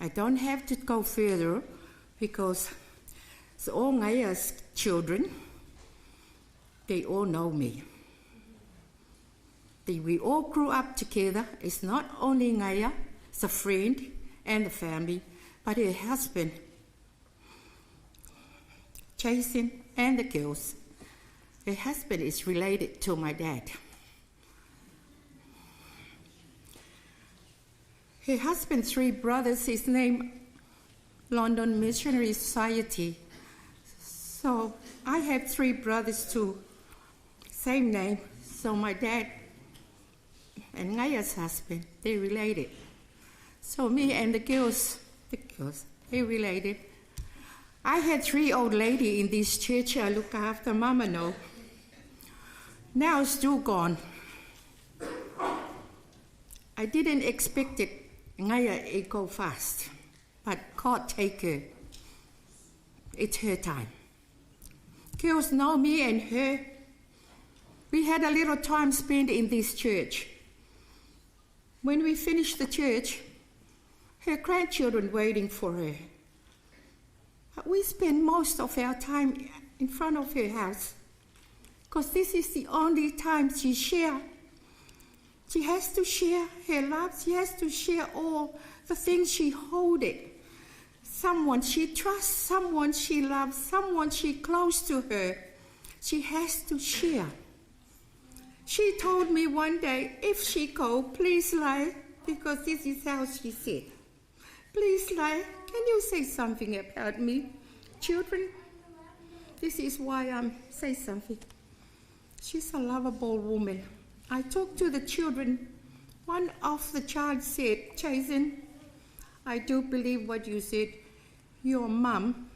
I don't have to go further because all Ngaia's children, they all know me. We all grew up together. It's not only Ngaia, it's a friend and the family, but her husband, Jason, and the girls. Her husband is related to my dad. Her husband's 3 brothers is named London Missionary Society. So I have 3 brothers too, same name. So my dad and Ngaia's husband, they related. So me and the girls, they related. I had 3 old ladies in this church I look after, Mama know. Now it's still gone. I didn't expect it, Ngaia, it go fast, but God take her. It's her time. Girls know me and her. We had a little time spent in this church. When we finished the church, her grandchildren waiting for her. But we spend most of our time in front of her house because this is the only time she shares. She has to share her love. She has to share all the things she holds. Someone she trusts, someone she loves, someone she close to her. She has to share. She told me one day, if she go, please lie, because this is how she said. Please lie, can you say something about me? Children, this is why I'm say something. She's a lovable woman. I talked to the children. One of the child said, Jason, I do believe what you said. Your mum,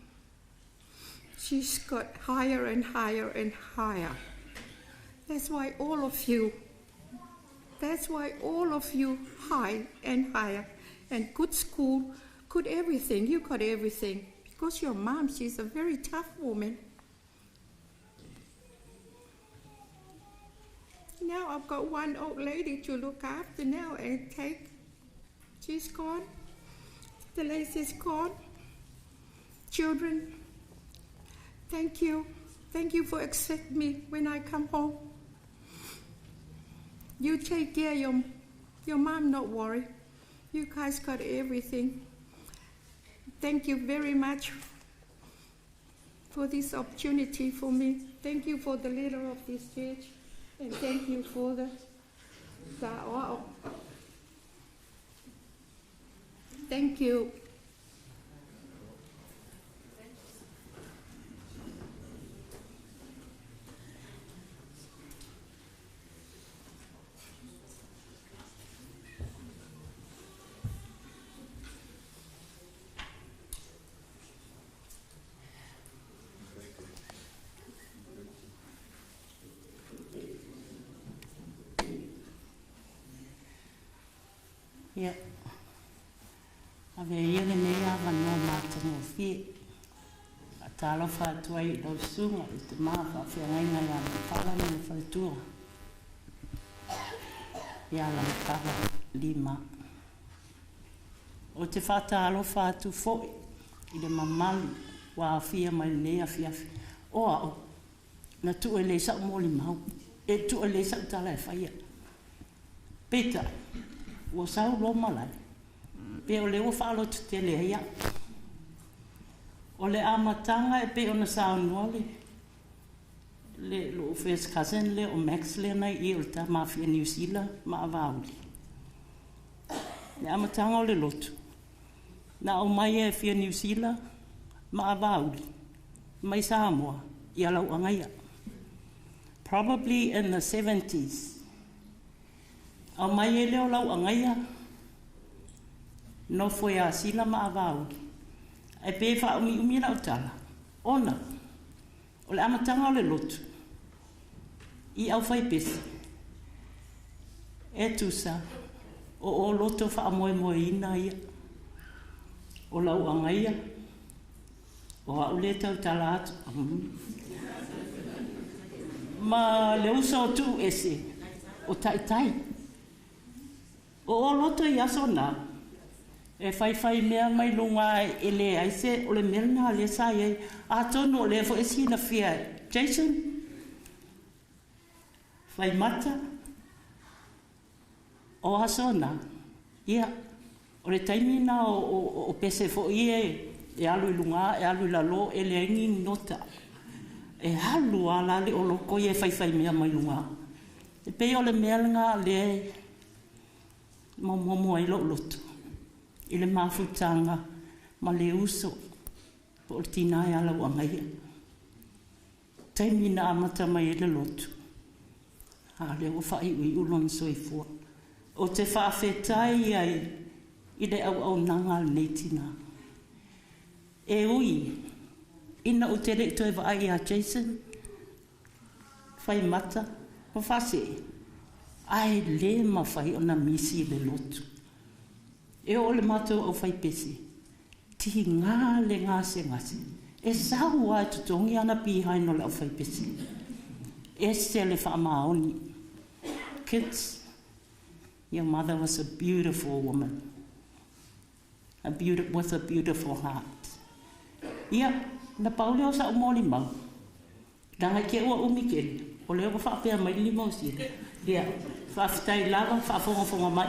she's got higher and higher and higher. That's why all of you high and higher, and good school, good everything. You got everything because your mom, she's a very tough woman. Now I've got one old lady to look after now and take. She's gone. The lady's gone. Children, thank you. Thank you for accepting me when I come home. You take care of your mom, not worry. You guys got everything. Thank you very much for this opportunity for me. Thank you for the leader of this church. And thank you for the thank you. Ia. Ave ia le mea wanoa mātango fie. A tālo whātua i lau sunga i te maa whawhiangainga ia me whalana me whaitua. Ia la makawa 5. O te whātālo whātu fōi i le mamalu wā whia mai nea whiawhi. Oa o, na tu e le sau mōli mau. E tu e le sau tala e whaia. Peta. O sau lo malai. Pe o le o whaalo tu te le hea. O le amatanga e pe o na sau nuali. le lo first cousin le o Max le na I o ta mafia New Zealand ma avauli. Le amatanga o le lotu. Na o mai e fia New Zealand ma avauli. Mai Samoa I a Lauagaia. Probably in the 70s. Au mai e leo Lauagaia. No foi a sila ma avauli. E pe fa umi na utala. Ona. O le amatanga o le lotu. I au fai pesi. E tusa. O loto fa moe ina ia. O Lauagaia. O au le tau tala atu. Ma le usa o tu ese. O tai. O loto I aso na. E fai mea mai lunga e le aise o le merna le sa ye a tono le fo esi na fia Jason Faimata o asona ia o le taimina o pese fo ie e alu lunga e alu la lo e le ngi nota e halu ala le o loko ye fai mea mai lunga e pe o le melnga le mo ai lo lotu I le mafutanga ma le uso po le tina e ala Lauagaia. Taimina amata mai le lotu. A le o whai ui ulon soifua. O te whaafetai ai I le au nanga nei tina. E ui, ina o te rei toi vai a Jason, Faimata, o whase. Ai le mawhai o na misi le lotu. E o le matou au fai pesi. Tihi ngā le ngase. E sau ai tutongi ana pihai no le au fai pesi. E se le whaamaoni. Kids, your mother was a beautiful woman. With a beautiful heart. Ia, na paule o sa umoli mau. Danga ke ua umikeli. O leo ko whaapea mai li mau si. Ia, whaafitai lava, whaafonga mai.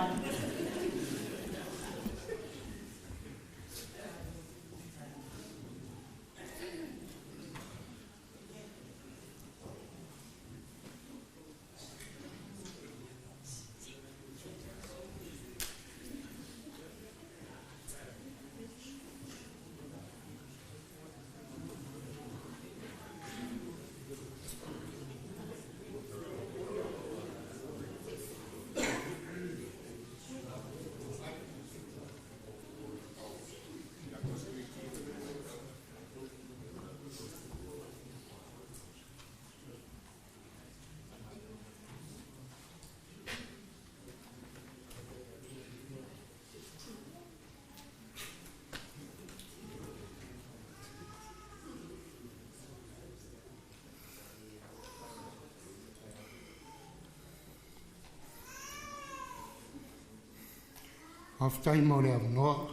Aftai mo le avnoa,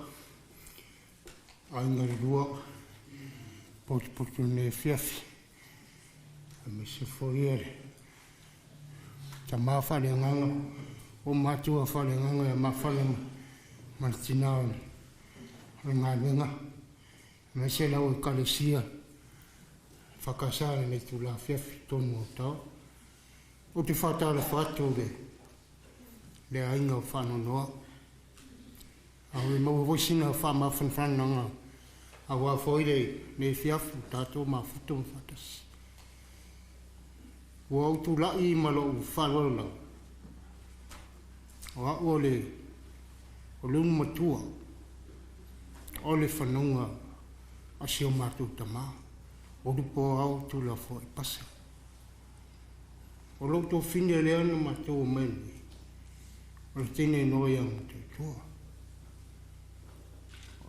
ai ngari rua, potu ne fiafi, a me se foiere. Ta maa whale nganga, o matua whale nganga, ma whale martinao, o ngā wenga, me se lau e kalesia, whakasare le tu la fiafi tonu o tau, o te whatala whatu le ainga o whanonoa, Awe mau voisina wha whananga a wā whoire ne whiafu tātou ma futu mwhatas. Wa autu lai malo u whalala. O a ole o lunu matua o le whanunga a sio mātou tamā. O lupo au tu la whoi pasa. O lauto whine leana mātou meni. O le tene noia mo te tua.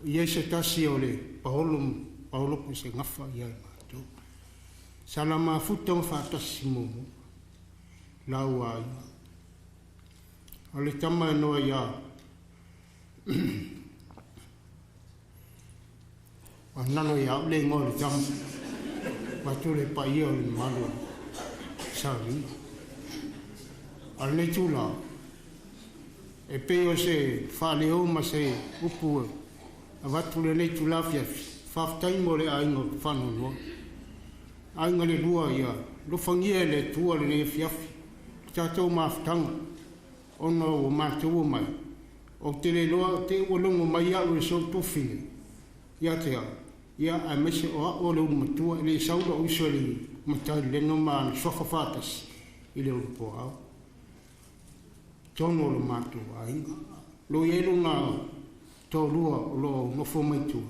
Ia se tasi o le paolo po se ngafa ia mātou. Sala mā futa o whātasi momo. Lau a ia. O le tama e noa ia. O nano ia le ngō le tama. Watu le pa ia o le malu. Sari. O le tūla. E peo se whāleo ma se upu e. A watu le nei tu lafia whaftai mo le aingo whanonoa. ai ngale lua ia lo fangia le tua le ne fiafi tatou mafutanga ona o matou mai o te le loa te ulungu mai au e so tofine ia te au ia a mese o le matua le saula o isoli matai le no ma sofa fatas i le upo au tono lo matou ai lo ielu na to lua lo no fo mai tu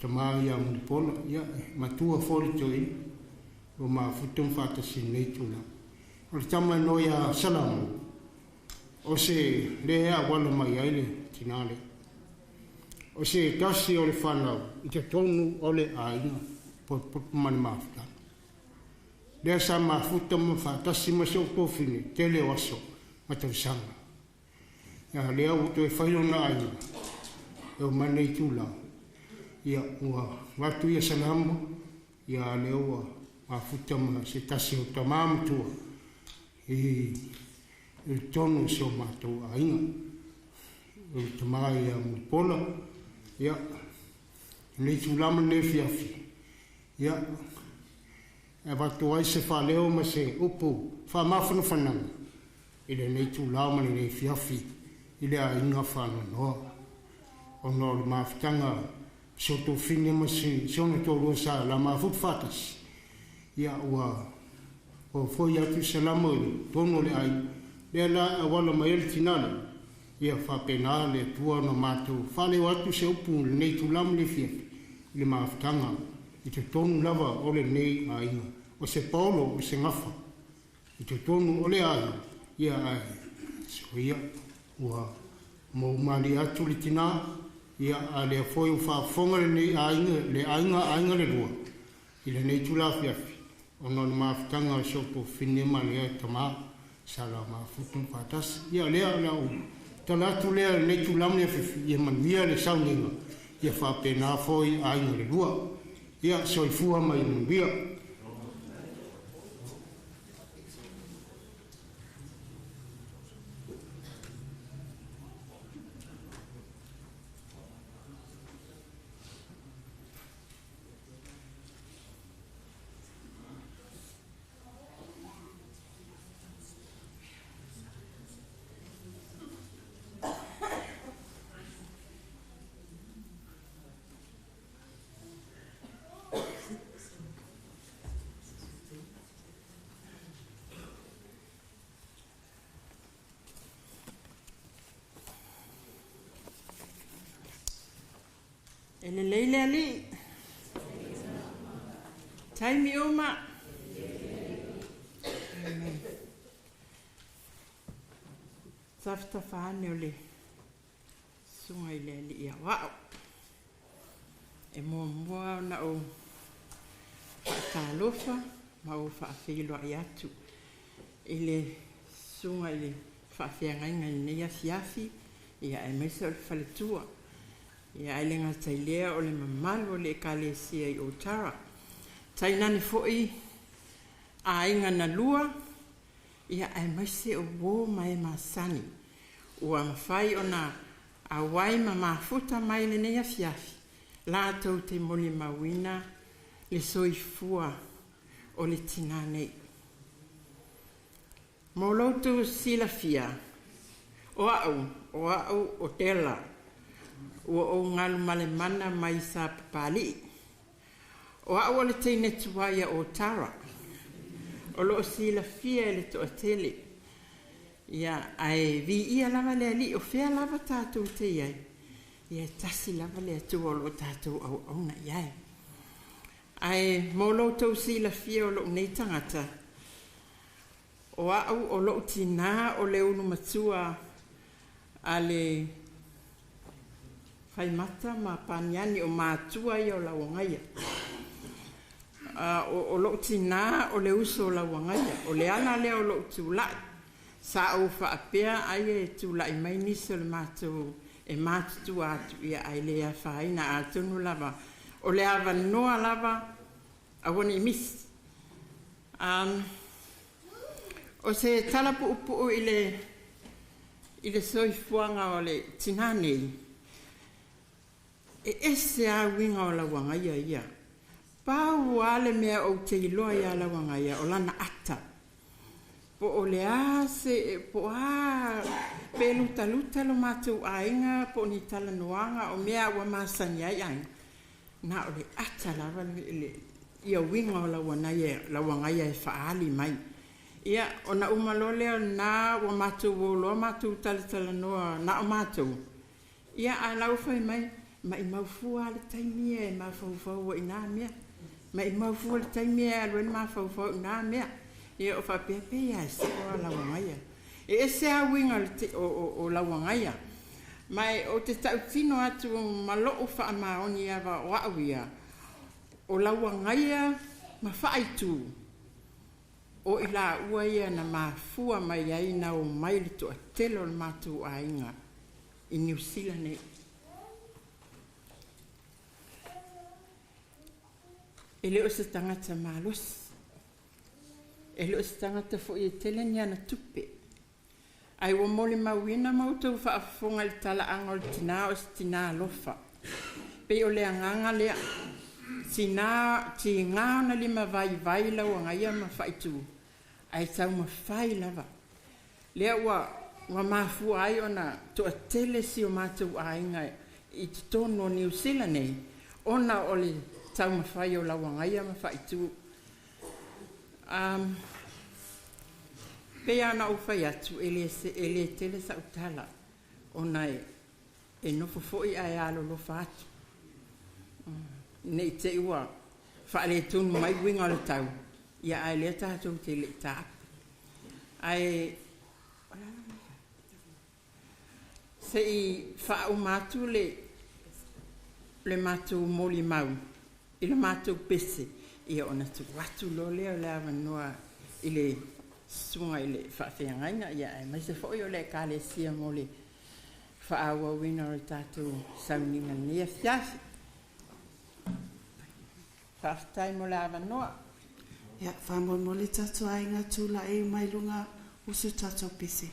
tama ia mun pola ia matua foli toi o ma futum fatas nei tuna o tama no ia salamu o se le a wala mai ai le tinale o se tasi o le whanau i te tonu o le aina po mani mafuta le sa mafuta ma whatasi ma se o tofine te le waso ma tau sanga ia le au to e whaio na aina e o manei tula ia ua watu ia salamu ia le ua mafuta ma se tasi o tamamutua i tonu se o matou ainga o tamai a mupola ia le tulama le fiafi ia e watu ai se whaleo ma se upu whamafana whananga i le nei tulama le fiafi i le ainga whananoa o no le mawhitanga soto fine ma se ona tōrua sa la mawhut whatas ia ua o foi atu salamo tonu le ai le la wala mai el tinale ia fa penale tua no mato fale watu se upu nei tu lam le fia le maftanga i te tonu lava o le nei ai o se paulo o se ngafa i te tonu o le ai ia ai so ia ua mo mali atu le tina ia a le foi u fa fonga le nei ai le ainga le lua i le nei tu la fia o no maftanga so po finema le tama sala ma futum patas ia lea la u talatu lea le tu lamne ia man via le sauninga ia fa pena foi ai le lua ia soifua mai man via Ele leile ali. Taimi oma. Amen. Safta whaane ole. Sunga ile ali ia wao. E mua na o whaatalofa ma o whaafilo ai atu. Ile sunga ile whaafeangainga nei afiafi ia e mesa o le whaletua. Ia elenga tailea o le mamalu o le ekalesia i Otara. Tainani fo'i a inga na lua, ia e maise o wō mai masani. Ua mawhai o na a wai ma mafuta mai le nei afiafi. La tau te moli mawina le soifua o le tina nei. Mo loutu silafia, o au o tela, ua o ngalu male mana mai sa papali. O au le teine tuaia o Otara. O lo sila fia le to atele. Ia ai vi ia lava le ali o fea lava tātou te iai. Ia tasi lava le atu o lo tātou au auna iai. Ai molo tau sila fia o lo nei tangata. O au o lo tina o le unu matua a le Faimata ma paniani o mātua i o Lauagaia. O lo tina o le uso o Lauagaia. O le ana lea o lo tūlai. Sa au whaapea ai e tūlai mai nisi o le mātou e mātutu atu ia ai lea whaina a tunu lava. O le awa noa lava a wane i mis. O se talapu upu i le soifuanga o le tinanei. E ese a winga o Lauagaia ia. Pau ale mea o te iloa ia Lauagaia o lana ata. Po o le ase, po a pe luta lo mātou ainga, po ni talanoanga o mea ua masani ai ai. Na o le ata lava ia winga o Lauagaia e whaali mai. Ia, o na umalole o na ua mātou wolo, mātou talanoa, na o mātou. Ia, a lau whai mai, ma I maufua le taimia e mawhauwhau o ina mea. Ma I maufua le taimia e alwen mawhauwhau ina mea. Ia, o whapepea e se o Lauagaia. E se a winga o Lauagaia. Mai o te tautino atu malo o wha maoni awa o awia. O Lauagaia ma whaitu. O I la ua ia na mafua mai aina o mai le toa telo le mātou a inga. I New Zealand e. E leo se tangata malos. E leo se tangata fo I tele ni ana tupe. Ai wa mole mawina mautou whaafonga le tala anga o le tina o se tina alofa. Pe o le anganga lea. Ti ngā na lima vai Lauagaia ma whaitu. Ai tau ma whai lava. Lea wa mafua ai ona toa tele si o mātou ainga I te tono New Zealand nei. Ona o le tau ma whai o Lauagaia ma whaitu. Pea ana o whai atu e le tele sa utala. Ona e nofo foi ai alo lo whatu. Nei te ua whaale tonu mai winga le tau. Ia ai lea tātou te le tā. Ai se I wha o mātu le mātu moli mau. I le mātu pese. Ia ona tu watu lo lea o le awanoa I le sunga I le whawhiangaina. Ia ai mai se fwoi o le kāle sia moli wha awa wina o le tātou sauninga nia fiasi. Whaftai mo le awanoa. Ia, whamon le tātou ainga tūla e mai lunga usu tātou pese.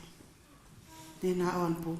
Nena o anpo.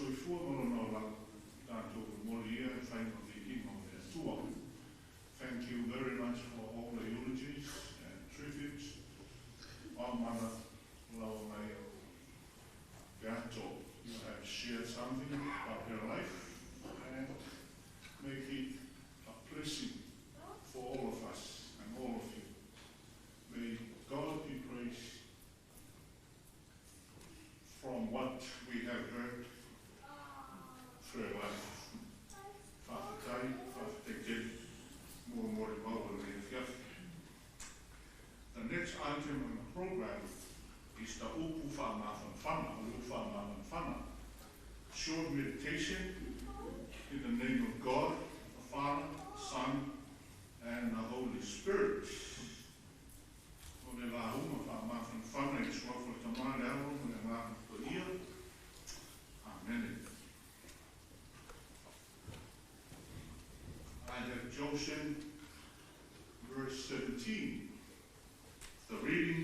soifua malona o lau tātou mori ia e whai no te ingo e atua. Thank you very much for all the eulogies and tributes. Mana Lauagaia Peato, you have shared something about your life and make it a blessing for all of us and all of you. May God be praised from what we have heard through our life. Whakatai, whakatekei, mōmore maua le whiawhi. The next item on the program is the upu whamawhana, short meditation in the name of God, the Father, Son, and the Holy Spirit. O le la uma whamawhana i swafo tamane aro me le ngā ko ia. Amen. I have chosen verse 17. The reading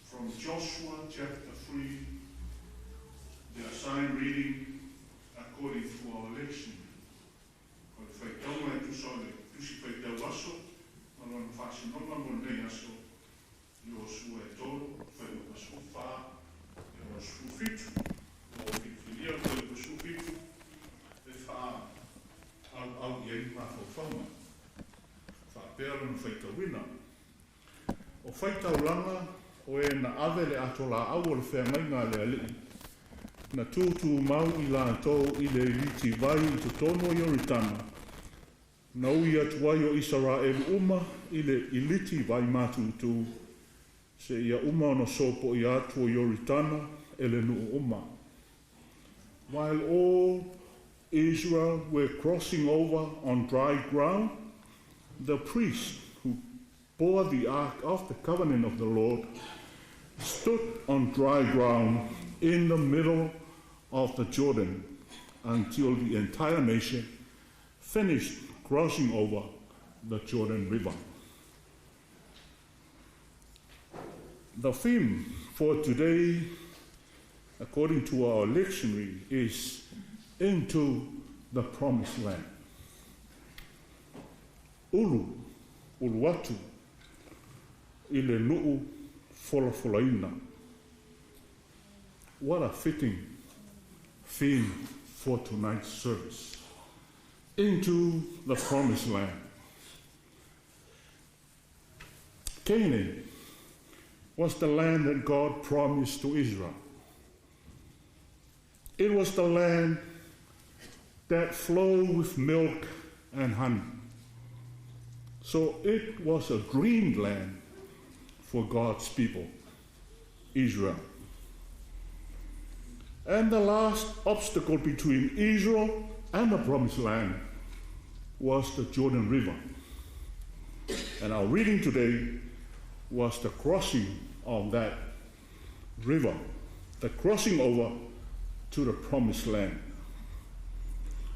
from Joshua chapter 3, the assigned reading according to our election. Ko le whaitau e tusi whaitau aso, malona whasinonga mo nei aso, i o sua e toro, whai o su wha, i o su fitu, o whiwhiria ko i o su fitu, e wha au i ei ma whawhauma. Wha pēra no whaitau wina. O whaitau langa, o e na ave le ato la au o le whengainga le alii. Na tūtū mau i la tō i le iliti vai i te tono i oritana. Na ui atu ai o Israel uma i le iliti vai mātūtū. Se ia uma ono sopo i atu o oritana e le nuu uma. While all Israel were crossing over on dry ground, the priest who bore the ark of the covenant of the Lord stood on dry ground in the middle of the Jordan until the entire nation finished crossing over the Jordan River. The theme for today, according to our lectionary, is Into the Promised Land. Uluatu, i le nuu folafolaina. What a fitting theme for tonight's service. Into the Promised Land. Canaan was the land that God promised to Israel. It was the land that flowed with milk and honey. So it was a dreamed land for God's people, Israel. And the last obstacle between Israel and the Promised Land was the Jordan River. And our reading today was the crossing of that river, the crossing over to the Promised Land.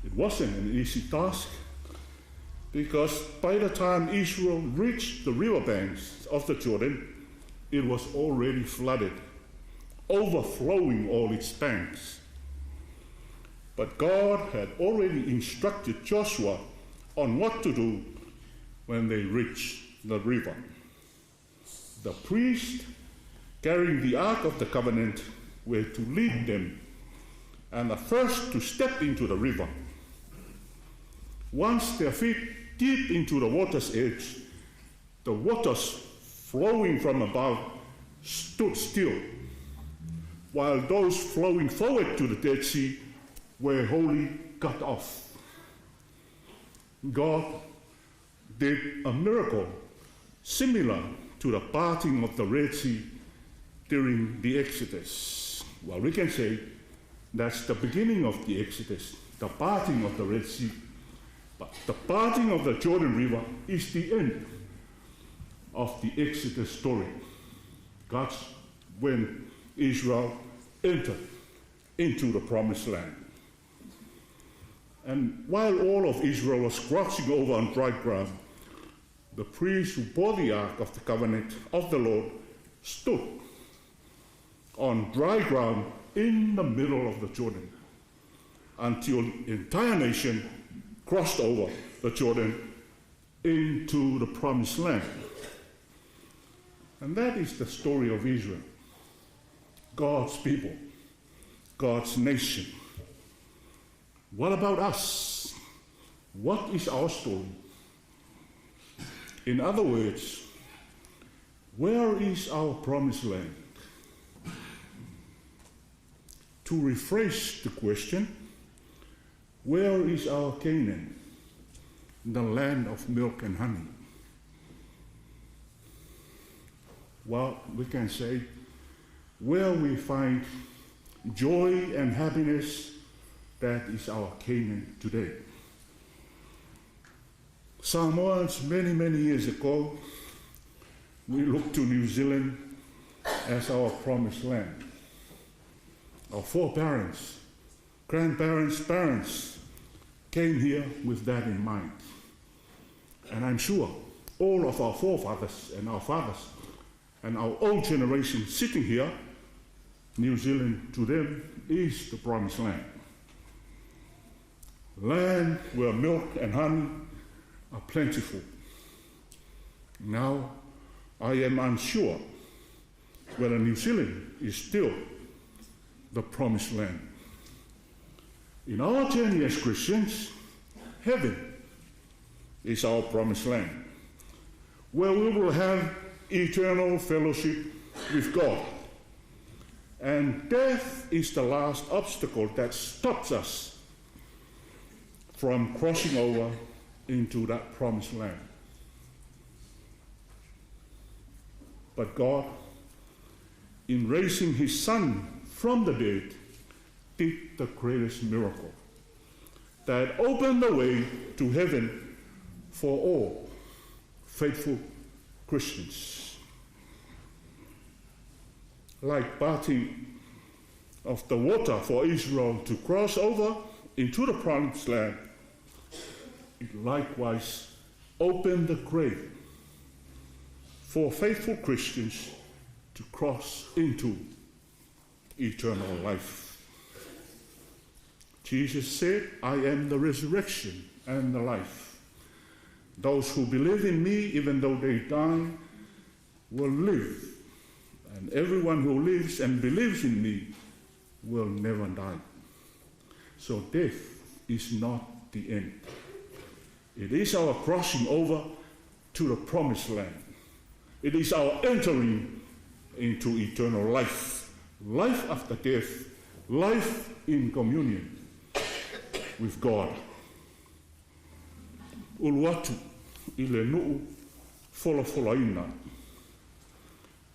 It wasn't an easy task, because by the time Israel reached the riverbanks of the Jordan, it was already flooded, overflowing all its banks. But God had already instructed Joshua on what to do when they reached the river. The priests carrying the Ark of the Covenant were to lead them and the first to step into the river. Once their feet deep into the water's edge, the waters flowing from above stood still, while those flowing forward to the Dead Sea were wholly cut off. God did a miracle similar to the parting of the Red Sea during the Exodus. Well, we can say that's the beginning of the Exodus, the parting of the Red Sea. But the parting of the Jordan River is the end of the Exodus story. That's when Israel entered into the Promised Land. And while all of Israel was crossing over on dry ground, the priests who bore the Ark of the Covenant of the Lord stood on dry ground in the middle of the Jordan until the entire nation crossed over the Jordan into the promised land. And that is the story of Israel, God's people, God's nation. What about us? What is our story? In other words, where is our promised land? To rephrase the question, where is our Canaan, the land of milk and honey? Well, we can say, where we find joy and happiness, that is our Canaan today. Samoans, many, many years ago, we looked to New Zealand as our promised land. Our foreparents, grandparents, parents came here with that in mind. And I'm sure all of our forefathers and our fathers and our old generation sitting here, New Zealand to them is the promised land. Land where milk and honey are plentiful. Now, I am unsure whether New Zealand is still the promised land. In our journey as Christians, heaven is our promised land, where we will have eternal fellowship with God. And death is the last obstacle that stops us from crossing over into that promised land. But God, in raising his Son from the dead, did the greatest miracle that opened the way to heaven for all faithful Christians. Like parting of the water for Israel to cross over into the promised land, it likewise opened the grave for faithful Christians to cross into eternal life. Jesus said, I am the resurrection and the life. Those who believe in me, even though they die, will live. And everyone who lives and believes in me will never die. So death is not the end. It is our crossing over to the promised land. It is our entering into eternal life. Life after death. Life in communion with God. Uluatu i le nuu folafolaina.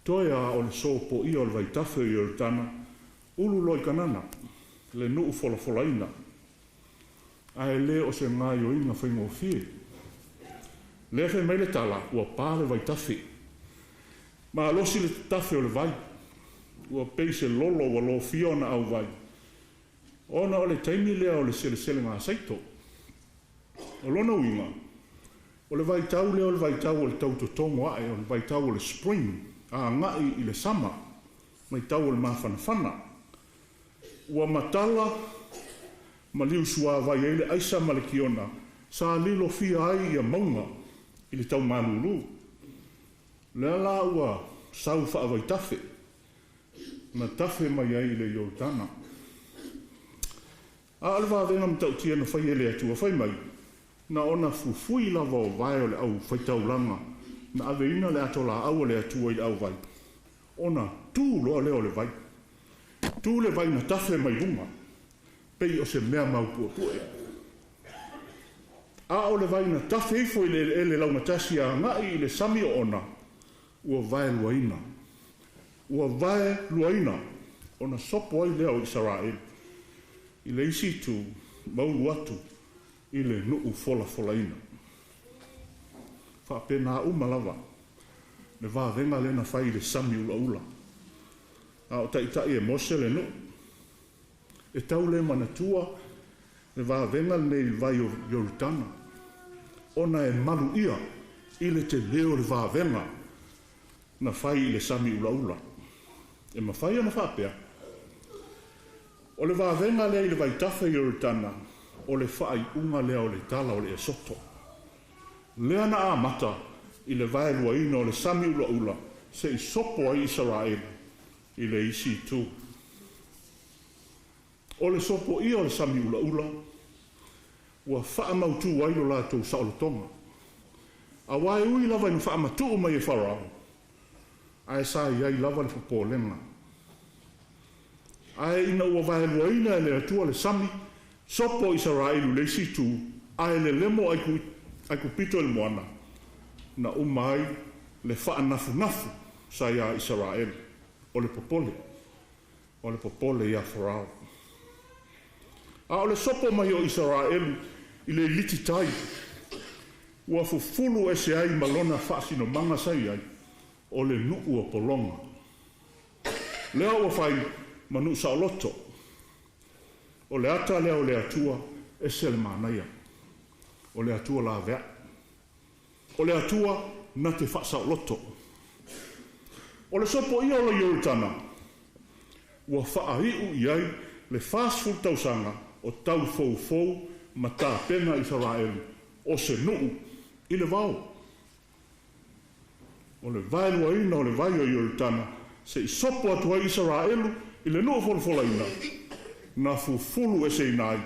Toia o le sopo i o le vaitafe i o le tana. Ulu loi kanana. Le nuu folafolaina. Ai le o se ngai o inga whaingofie. Le fe mai le tala ua pāle vaitafe. Ma alosi le tafe o le vai. Ua peise lolo wa lo fiona au vai. Ona o le taimi lea o le sele ngā saito. O lona uinga. O le vaitau lea o le vaitau o le tautotongo ae o le vaitau o le spring. A ngai i le sama. Mai tau o le mawhanawhana. Ua matala ma liu sua vai ele aisa ma le kiona. Sa lilo fia ai ia maunga i le tau manulu. Lea la ua sau wha avai tafe. Na tafe mai ai le Iordana. A alwa venga mtau tia na whai ele atua whai mai. Na ona fufui lava o vai o le au whaitauranga. Na aveina le atola au le atua i au vai. Ona tū loa leo le vai. Tū le vai na tafe mai runga. Pei o se mea maupua pue. A o le vai na tafe ifo i le launa tasi a ngai i le sami o ona. Ua vai luaina. Ua vai luaina. Ona sopo ai leo Israel. I le isi tu maulu atu i le nuu folafolaina. Whapena umalava. Le vāvenga lena whai le sami ula ula. A o taitai e mose le nuu. E tau le manatua le vāvenga nei vai o Yorutana. Ona e malu ia i le te leo le vāvenga na whai i le sami ula ula. E mawhai ana whapea. O le vāvenga lea I le vaitafa I Oritana, o le whaaiunga lea o le tala o le esoto. Lea na amata I le vaeluaina o le sami ula ula, se I sopo ai Israel, I le isi tu. O le sopo ia o le sami ula ula, ua whaamautu wailo lātou saolotonga. A wae ui lava inu whaamatu mai e wharau. Ai sa iai lava le whapōlenga. Ai ina ua vaeluaina e le atua le sami, sopo Israelu le situ, ai le lemo ai kupito le moana, na umai le whaanafu nafu sa ia Israel, o le popole ia Farao. A o le sopo mai o Israelu, I le liti tai, ua fufulu e se ai malona whaasino manga sai ai, o le nuu o polonga. Lea ua whai manu sa loto, o le ata lea o le atua e se le manaia, o le atua la vea, o le atua na te whaasa loto. O le sopo ia o le Ioritana, ua whaahiu iai le fast food tausanga o tau fou ma tā pena Israel o se nuu I le vau. O le vaeluaina o le vai o Ioritana se I sopo atua Israelu I le nuu folofolaina na fufulu e se inai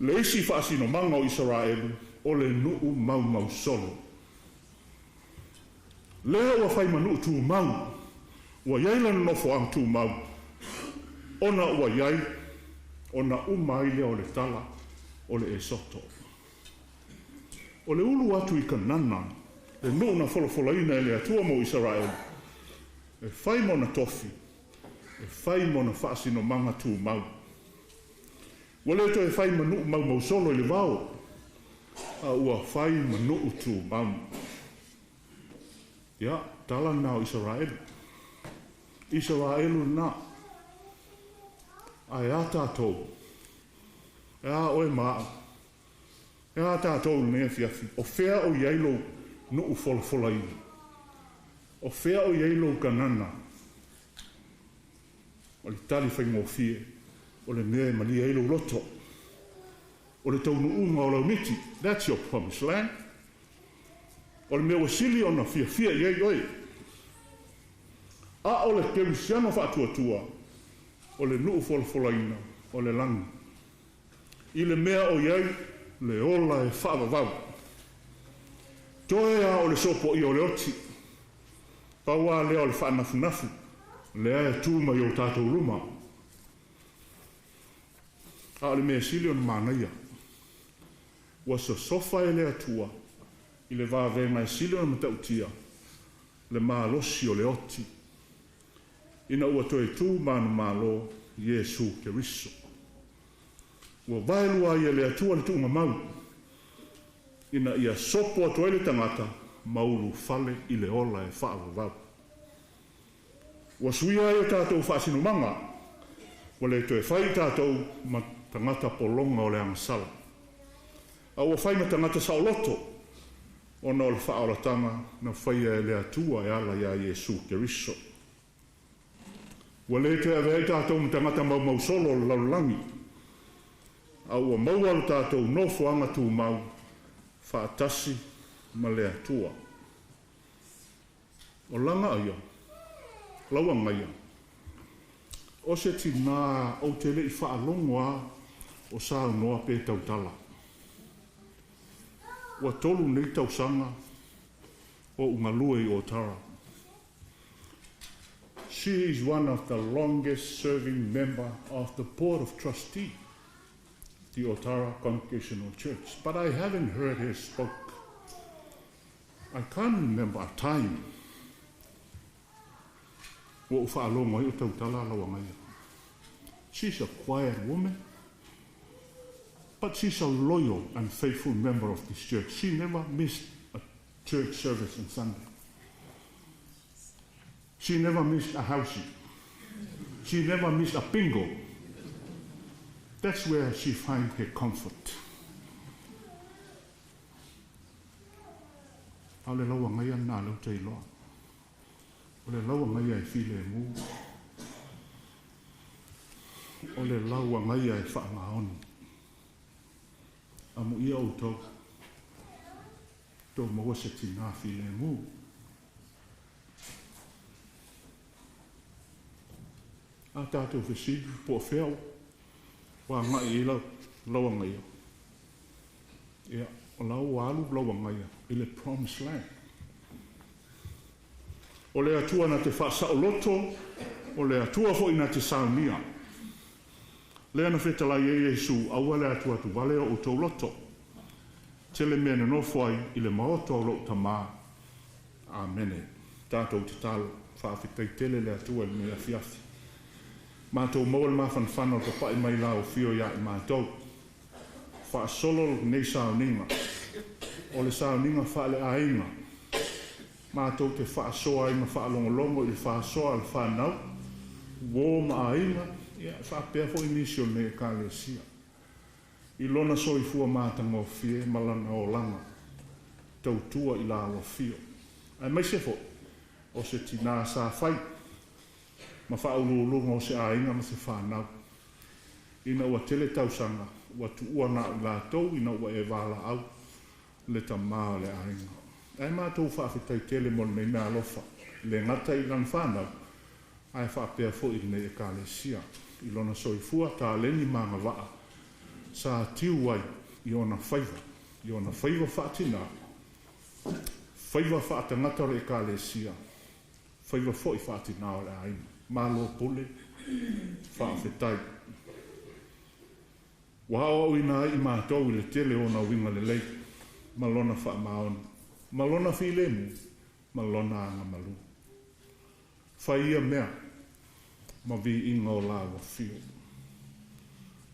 le isi whaasino manga o Israelu o le nuu mau solo. Lea ua whai manu tū mau, ua iai lana nofo ang tū mau, ona ua iai, ona umai lea o le tala o le esoto. O le ulu atu I kanana, le nuu na folofolaina e le atua mo Israel, e whai mo na tofi, e whai mo na whaasino manga tū mau. Ua le to e whai manu mau solo I le vau, a ua whai manu tū mau. Ia, tala nā o Israel. Israelu nā. Ai a tātou. E a oe maa. E a tātou nea fiafi. O whea o iailo nuu folofolaina. O whea o iailo kanana. O le tali whaingofie. O le nea mali iailo loto. O le taunu unga o lau miti. That's your promised land. O le mea wasili o na fia iei oi. A o le kerisiano whaatuatua, o le nuu folofolaina, o le langi. I le mea o iei, le ola e whaavavau. Toe a o le sopo I o le oti. Paua lea o le whaanafunafu, lea e tūma I o tātou ruma. A o le mea sili o na mānaia. Ua sofa e lea tua, I le vāwenga e sili o na matautia, le mālosi o le oti. Ina ua toe tū mānu mālo, Iesu Keriso. Ua vaelua ia le atua le tuunga mau. Ina ia sopo atua le tangata, maulu fale I le ola e whaavavau. Ua suia ia tātou whaasino manga, ua le toe whai tātou ma tangata polonga o le angasala. A ua whai ma tangata saoloto, ona o le whaoratanga na whaia e le atua e ala ia Iesu Keriso. Ua le te avea tātou ma tangata mau solo o laulangi. A ua maua le tātou nofo anga tū mau, whaatasi ma le atua. O langa aia, lauanga ia. O se tina o te lei whaalongoa o sa noa pe tautala. Ua tolu nei tausanga o ungalue I Otara. She is one of the longest serving member of the Board of Trustees, the Otara Congregational Church. But I haven't heard her spoke. I can't remember a time. She's a quiet woman, but she's a loyal and faithful member of this church. She never missed a church service on Sunday. She never missed a housey. She never missed a bingo. That's where she finds her comfort. Ale lawa ngaya na lau te iloa. Ale lawa ngaya I file mu. o le Lauagaia e whaangaoni. Amu ia o tau. Tau maua se tina fi le ngu. A tātou whesi, po whiau. Wa ngai i Lauagaia. Ia, o lau alu Lauagaia, i le promised land. O le atua na te whaasa o loto, o le atua fo ina te saunia. Lea na whetala i Jesu, aua le atua tu wale o tau loto. Te le mea no fwai i le maoto o lo tamā. Amene. Tātou te talo, whaafetai tele le atua i mea fiafi. Mātou maua le mawhanwhana o te pai mai la o fio ia i mātou. Whaasolo nei sauninga. O le sauninga wha le ainga. Mātou te whaasoa i ma whaalongolongo i le whaasoa le whanau. Wō ma ainga, ia whaapea fo inisio ne ka le sia. I lona soi fua mātanga o fie, malana o langa. Tau tua i la o fio. Ai mai se fo, o se tina sa whai. Ma whaululunga o se ainga ma se whanau. Ina ua tele tausanga, ua tuua na i la tau, ina ua e wala au. Le tamā le ainga. Ai mātou whaafetai tele mon nei mea alofa. Le ngata i lan whanau. Ai whaapea fo i nei e ka le sia. I lona soifua tā leni manga waa. Sa tiu wai i ona whaiva. I ona whaiva whaatina. Whaiva whaatangata re ka le sia. Whaiva fo i whaatina o le aina. Malo pule. Whaafetai. Wao o ina i mātou i le tele ona winga le lei. Malona whaamaona. Malona filemu, malona anga malu. Whaia mea, ma vi inga o lawa fio.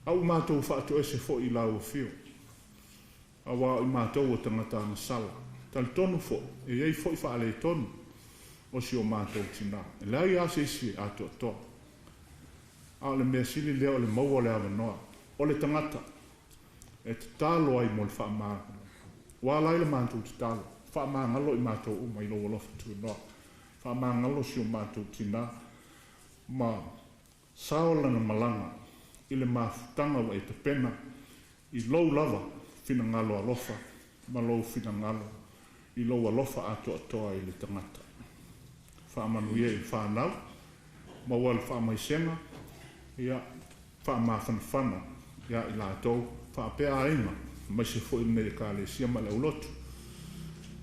Au mātou whaato ese fo i lawa fio. Awa i mātou o tangata ana sala. Tal tonu fo, e ei fo i whaale tonu. O si o mātou tina. E lai ase isi ato toa. A le mea sili leo le maua le awa noa. O le tangata. E te talo ai mo le wha Wa lai le mātou te talo. Whaamangalo i mātou o mai loa lofa tu noa. Whaamangalo si o mātou tina. Ma saolana malanga i le mafutanga wa e te pena i lou lava fina ngalo alofa. Ma lou fina ngalo i lou alofa ato atoa i le tangata. Whaamanuia i whanau. Ma wale whaamaisenga. Ia whaamawhanawhana. Ia i lātou. Whaapea ainga. Mai se fo i nei ka le sia ma le ulotu.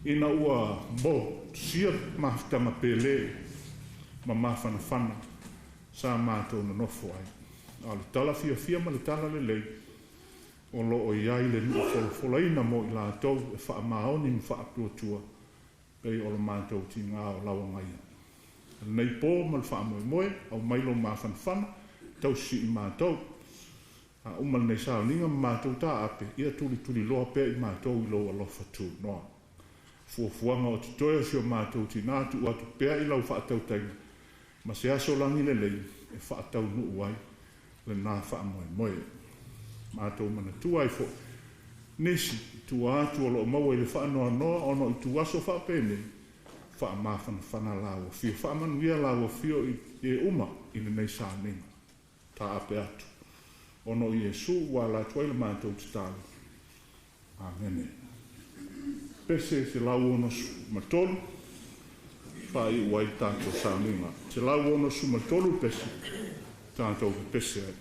Ina ua mo sia maftanga pele ma mawhanawhana sa mātou na nofo ai. A le tala fia ma le tala le lei o lo o iai le nua wholafolaina mo i lātou e whaamaoni mi whaapuatua pei o le mātou ti ngā o Lauagaia. Nei pō ma le whaamoemoe au mailo mawhanawhana tau si i mātou. A umal nei sauninga ma mātou tā ape ia tuli loa pe i mātou i loa lofa tu noa. Fuafuanga o te toia si o mātou tina tu atu pea i lau whaatau tainga. Ma se aso langi le lei e whaatau nuu wai le nā whaamoe. Mātou mana tu ai fo. Nesi tu atu o lo maua i le whaanoa noa ono i tu aso whaapene. Whaamawhana lawa fio. Whaamanuia lawa fio i uma i le nei sāninga. Tā ape atu. Ono i Jesu wa la tuai le mātou te tālu. Amene. Pese se lau ono matolu, whai uai tātou sāninga. Se lau ono su matolu pese, tātou pese ai.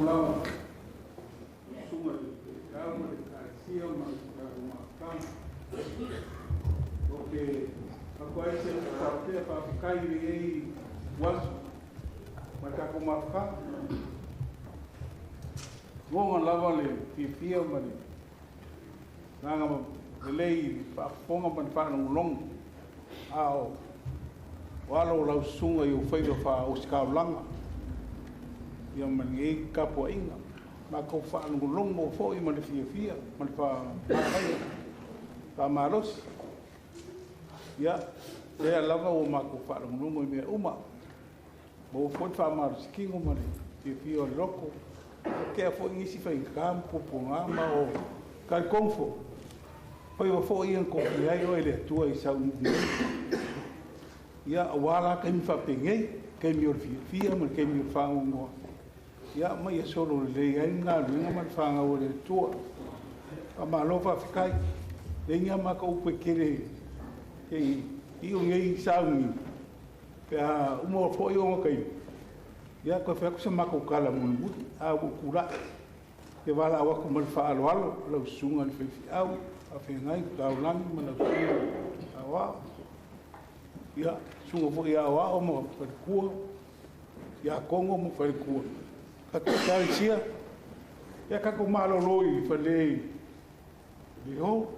lao sunga kama kasia makan oke aku aja sampai apa kai ni was maka aku makan ngonga lava le pipia mani nanga lei pa ponga man fa no long ao walo lau sunga yo fai fa uskaulanga ia mani ka po inga ma ko fa no long mo fo i man fia man fa pa malos ia e lava o ma ko fa no long me uma mo fo fa malos kingo mani fia loko ke fo ngisi fa in campo ponga ma o ka konfo poi o fo ian ko ai o ele tua i sau ia wala ka mi fa penge ke mi or fia ma ke mi fa ngo ia ma ia solo le ai nga lu ma fa nga o le tua pa ma lo fa kai le nga ma ko pe kere ke i o ngai sau ni ka o mo fo i o kai ia ko fa ko se ma ko kala mo a o kura ke wala wa ko mal fa alo alo lo sunga le fi au a fe ngai ka ulang mana awa ya sunga fo ya wa o mo per ku ya kongo mo per ku ka ka sia ya ka ko malo loi fa le ho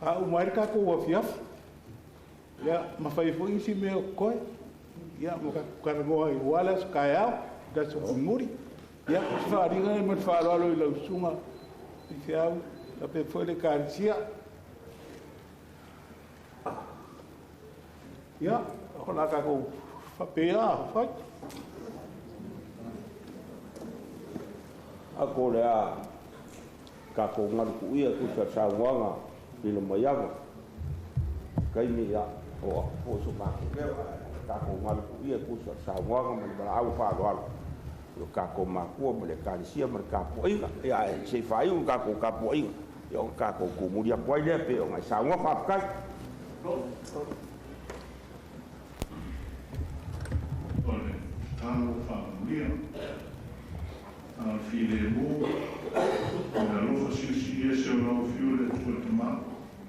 a o mai ka ko wa fiaf ya ma fa fo isi me ko ya mo ka mo ai wala ska ya da su muri ya fa ringa mo fa lo lo sunga fiau la pe foi de cancia ya hola ka ko fa pe a fa a ko le a ka ko ngal ku ia ku sa wanga pilo mayanga kai mi ya o so ma ka ko ngal ku ia ku sa wanga ma ba au fa lo yo ka ko ma ku mo le cancia ma ka po ia ya se fa un ka po ia yo ka ko ku mu dia po ia pe o ngai sa wa fa kai ole tano fa mulia a file mu na lo fa si ese o no fiule tu ma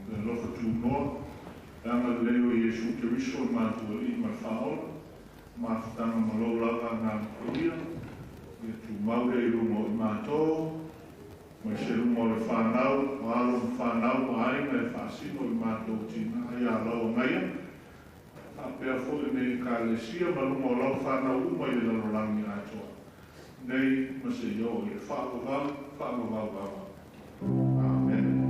na lo fa tu no ana leo Yesu Cristo ma tu i ma faol ma tanga ma lo lava na kuia e tu maure i rumo i ma to ma se rumo le whanau ma alo whanau ma ai me whasino i ma to tina ai a lau ngaia a pia fo i nei ka lesia ma rumo lau whanau uma i lalo langi a toa nei ma se yo i whaavavau Amen.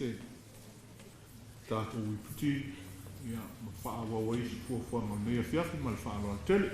se tātou i puti ia ma whaawa waisi fuafua ma mea fiafi ma le whaaloa tele.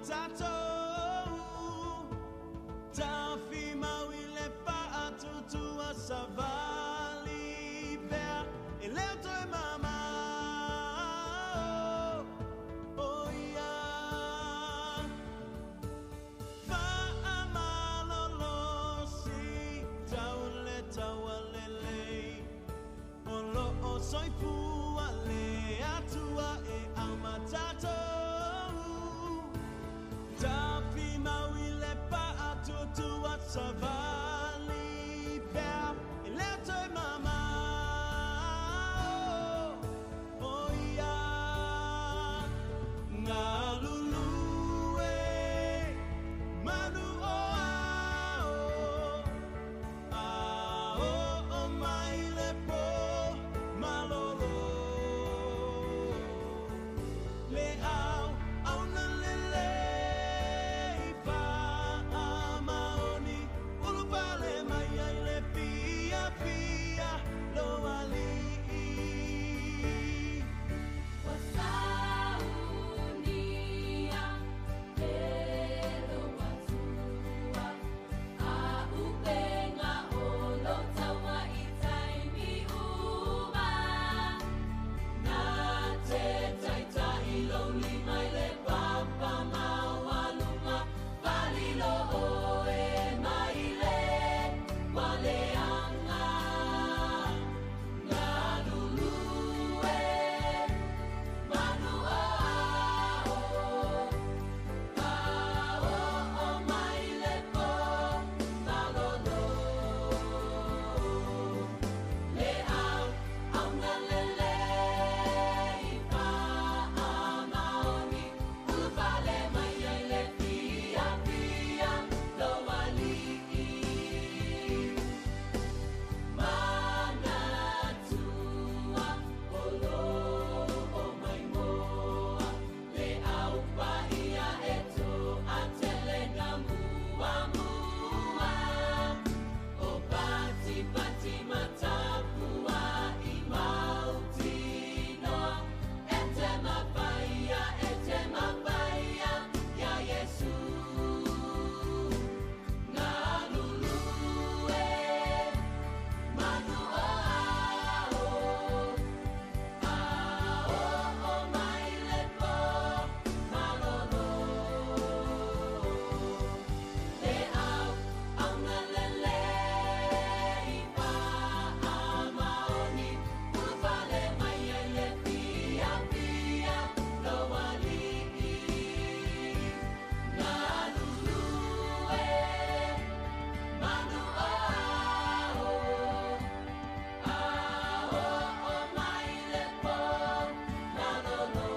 tātou Tawhi mawile Paatu tua savali pea E leo toi mama Oh ia Whaamalolosi Taule tawalele Olo o soipua le atua e au matatou Tawhi mawile Paatu tua savali pea E leo toi mama Oh ia Ngā lulue Manu o ao o mai le po malolo Le au na lele pa amaoni Ulu pale mai ai le pia pia lo ali Wasaunia Pero watua A upenga olo tawa I taimi uma Na te taita I loli mai le papa mawalunga Palilo oe mai le waleanga Ngā lulue Manu o ao mai le po malolo Le au na lele I pa amaoni Ulu pale mai ai le pia pia lo alii Mana tua olo o mai moa Le au pa ia e tō a tele ngā mua mua O pati pati matapua I mauti noa E te mapaia Ia Yesu Ngā lulue Manu o ao mai le po malolo Le au na lele I pa amaoni Ulu pale mai ai le pia pia lo alii Ngā lulue Manu o ao mai le po malolo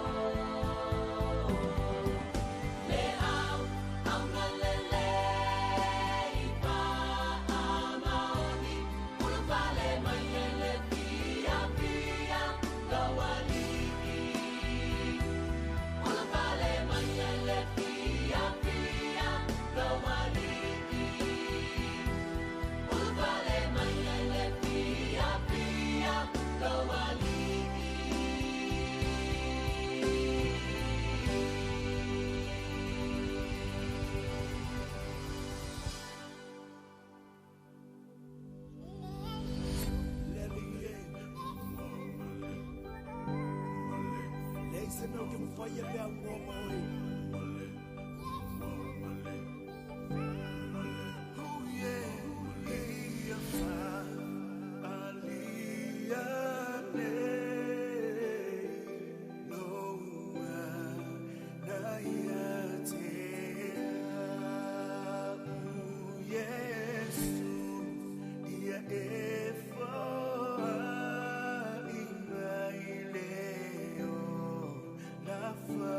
Le au na lele I pa amaoni Ulu pale mai ai le pia pia lo alii Ulu pale mai ai le pia pia lo alii Ulu pale mai ai le pia pia lo alii Leise no ke mfaya bea ngoma oi Oh yeah Ia fa aliane Noa na ia te Yesu Ia e fa Inga ileo Na fa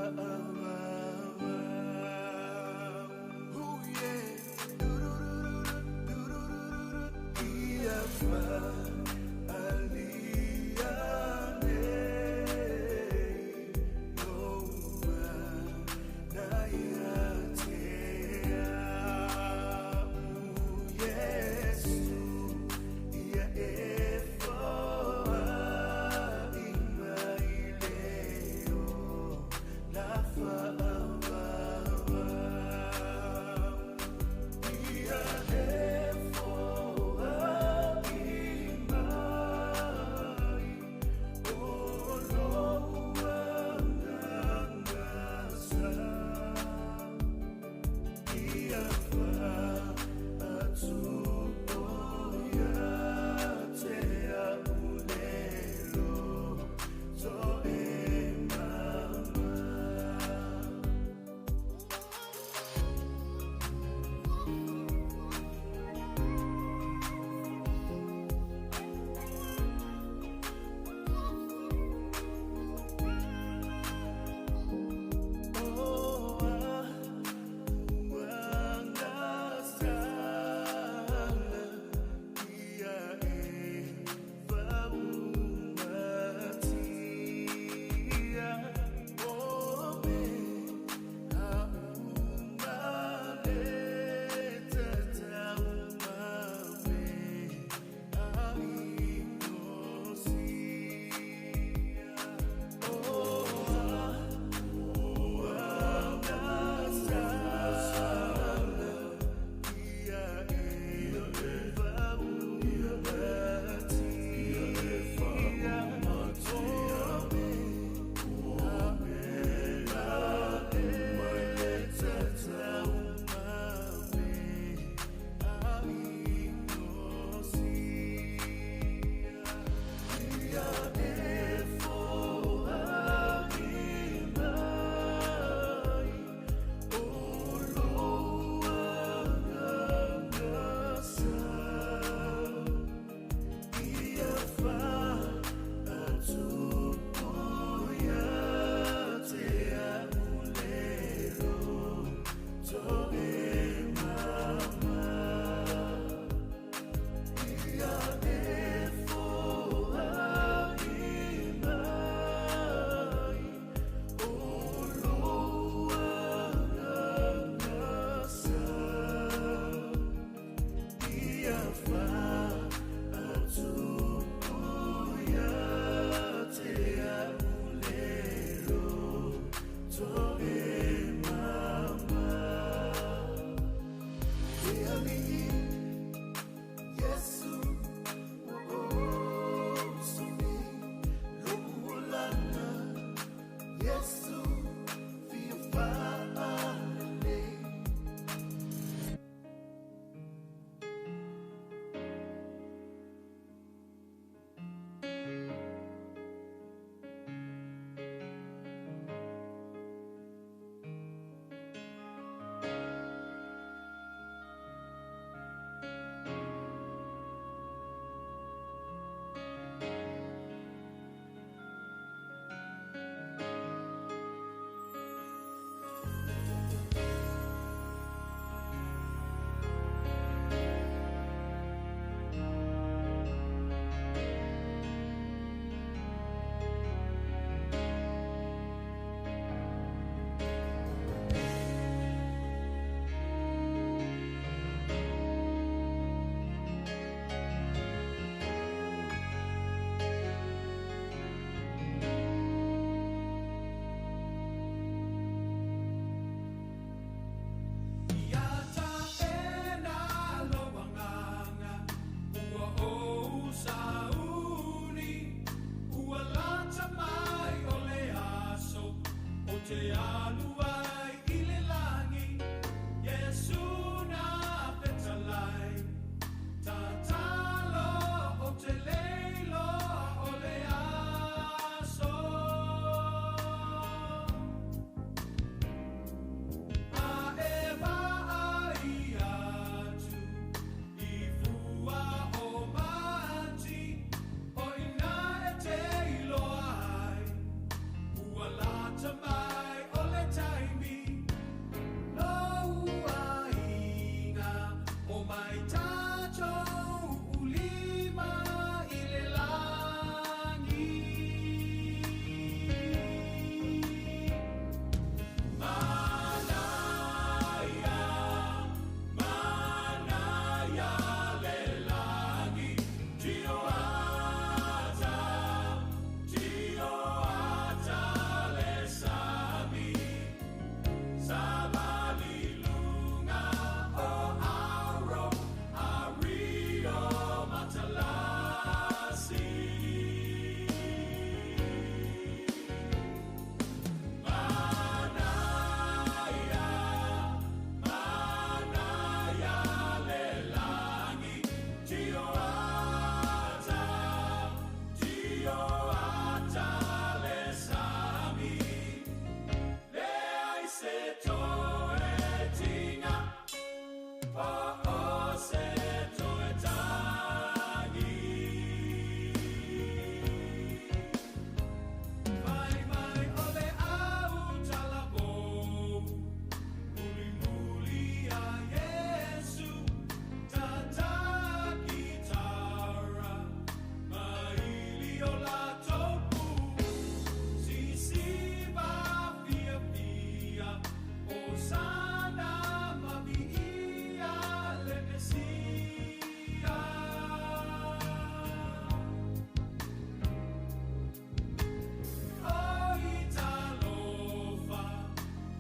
Time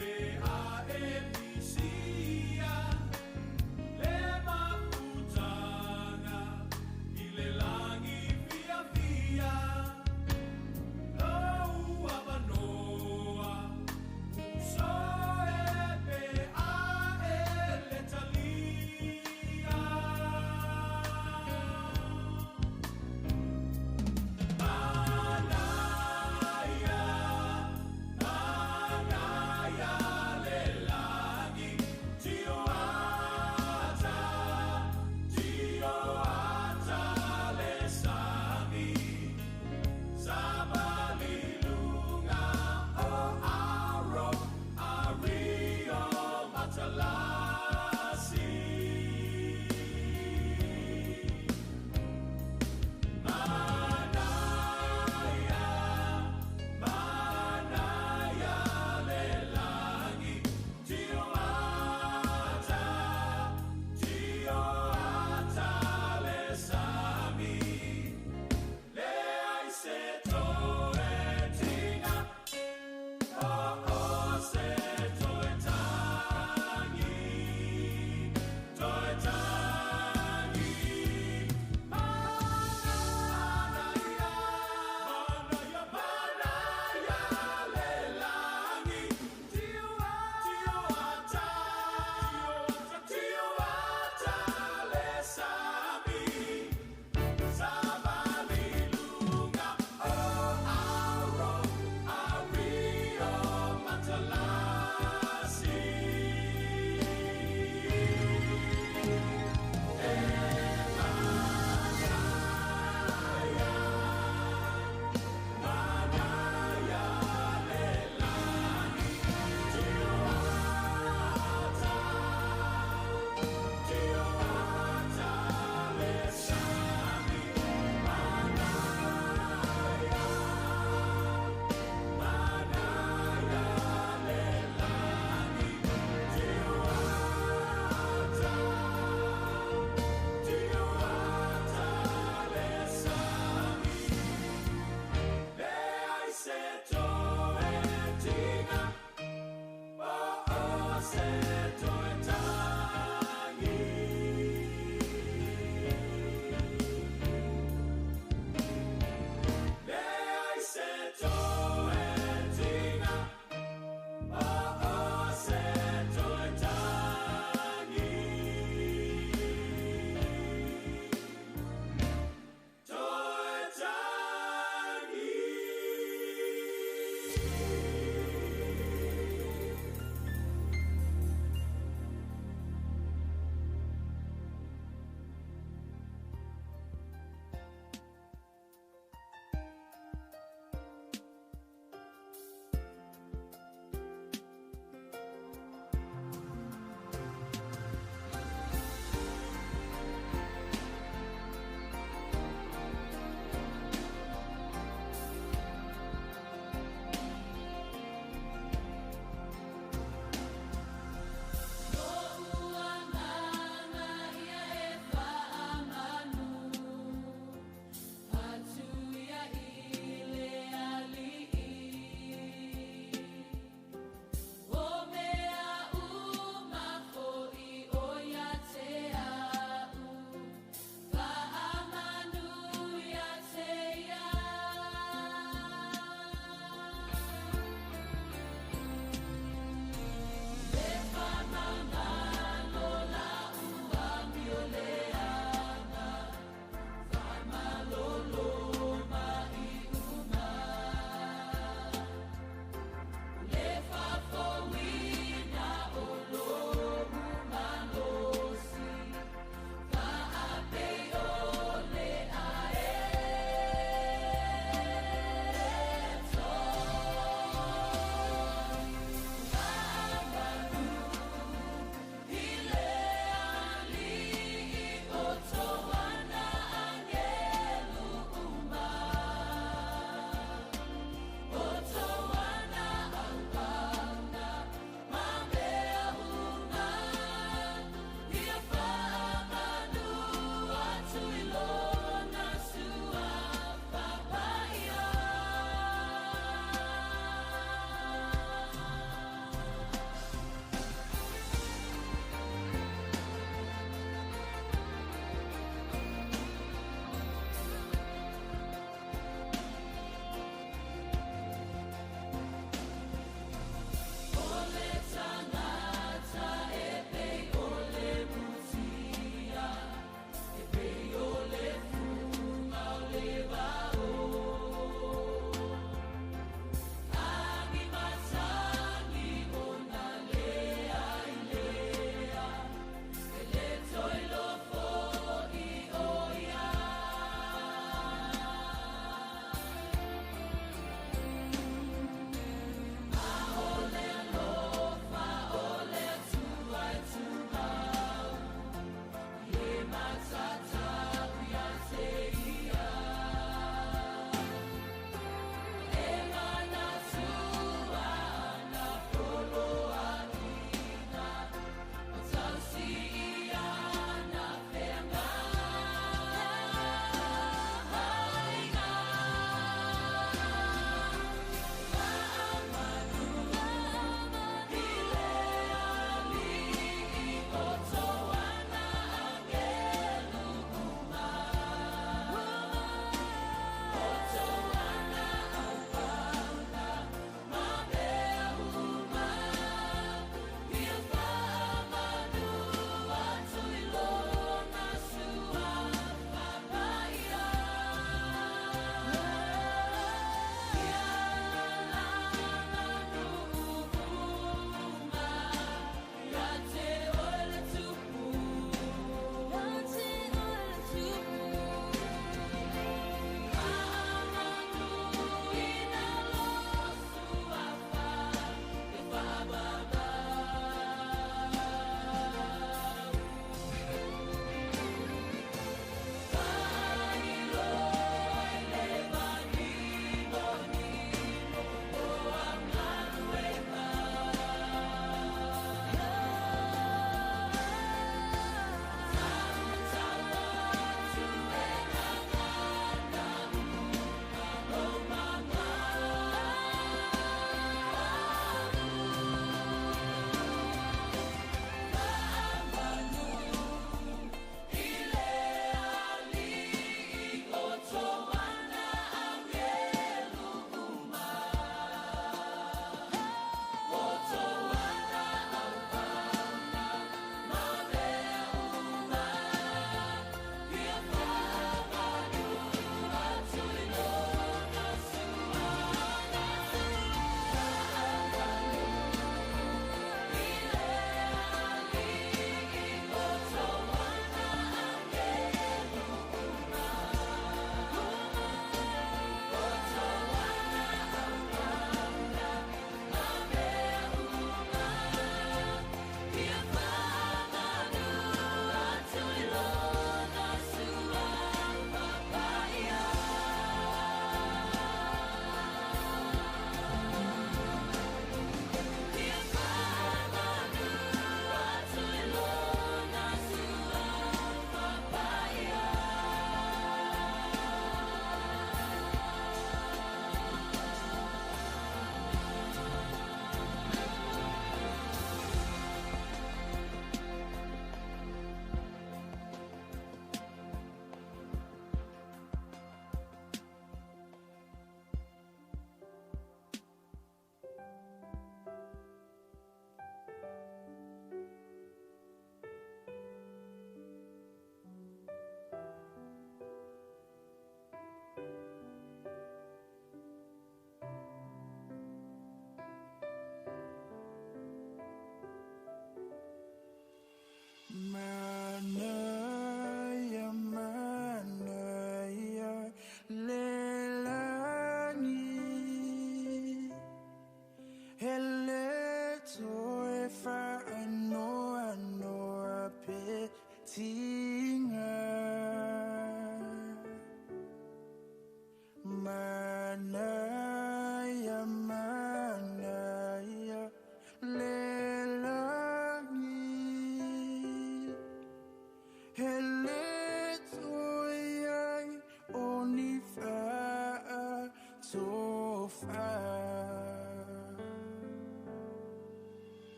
Be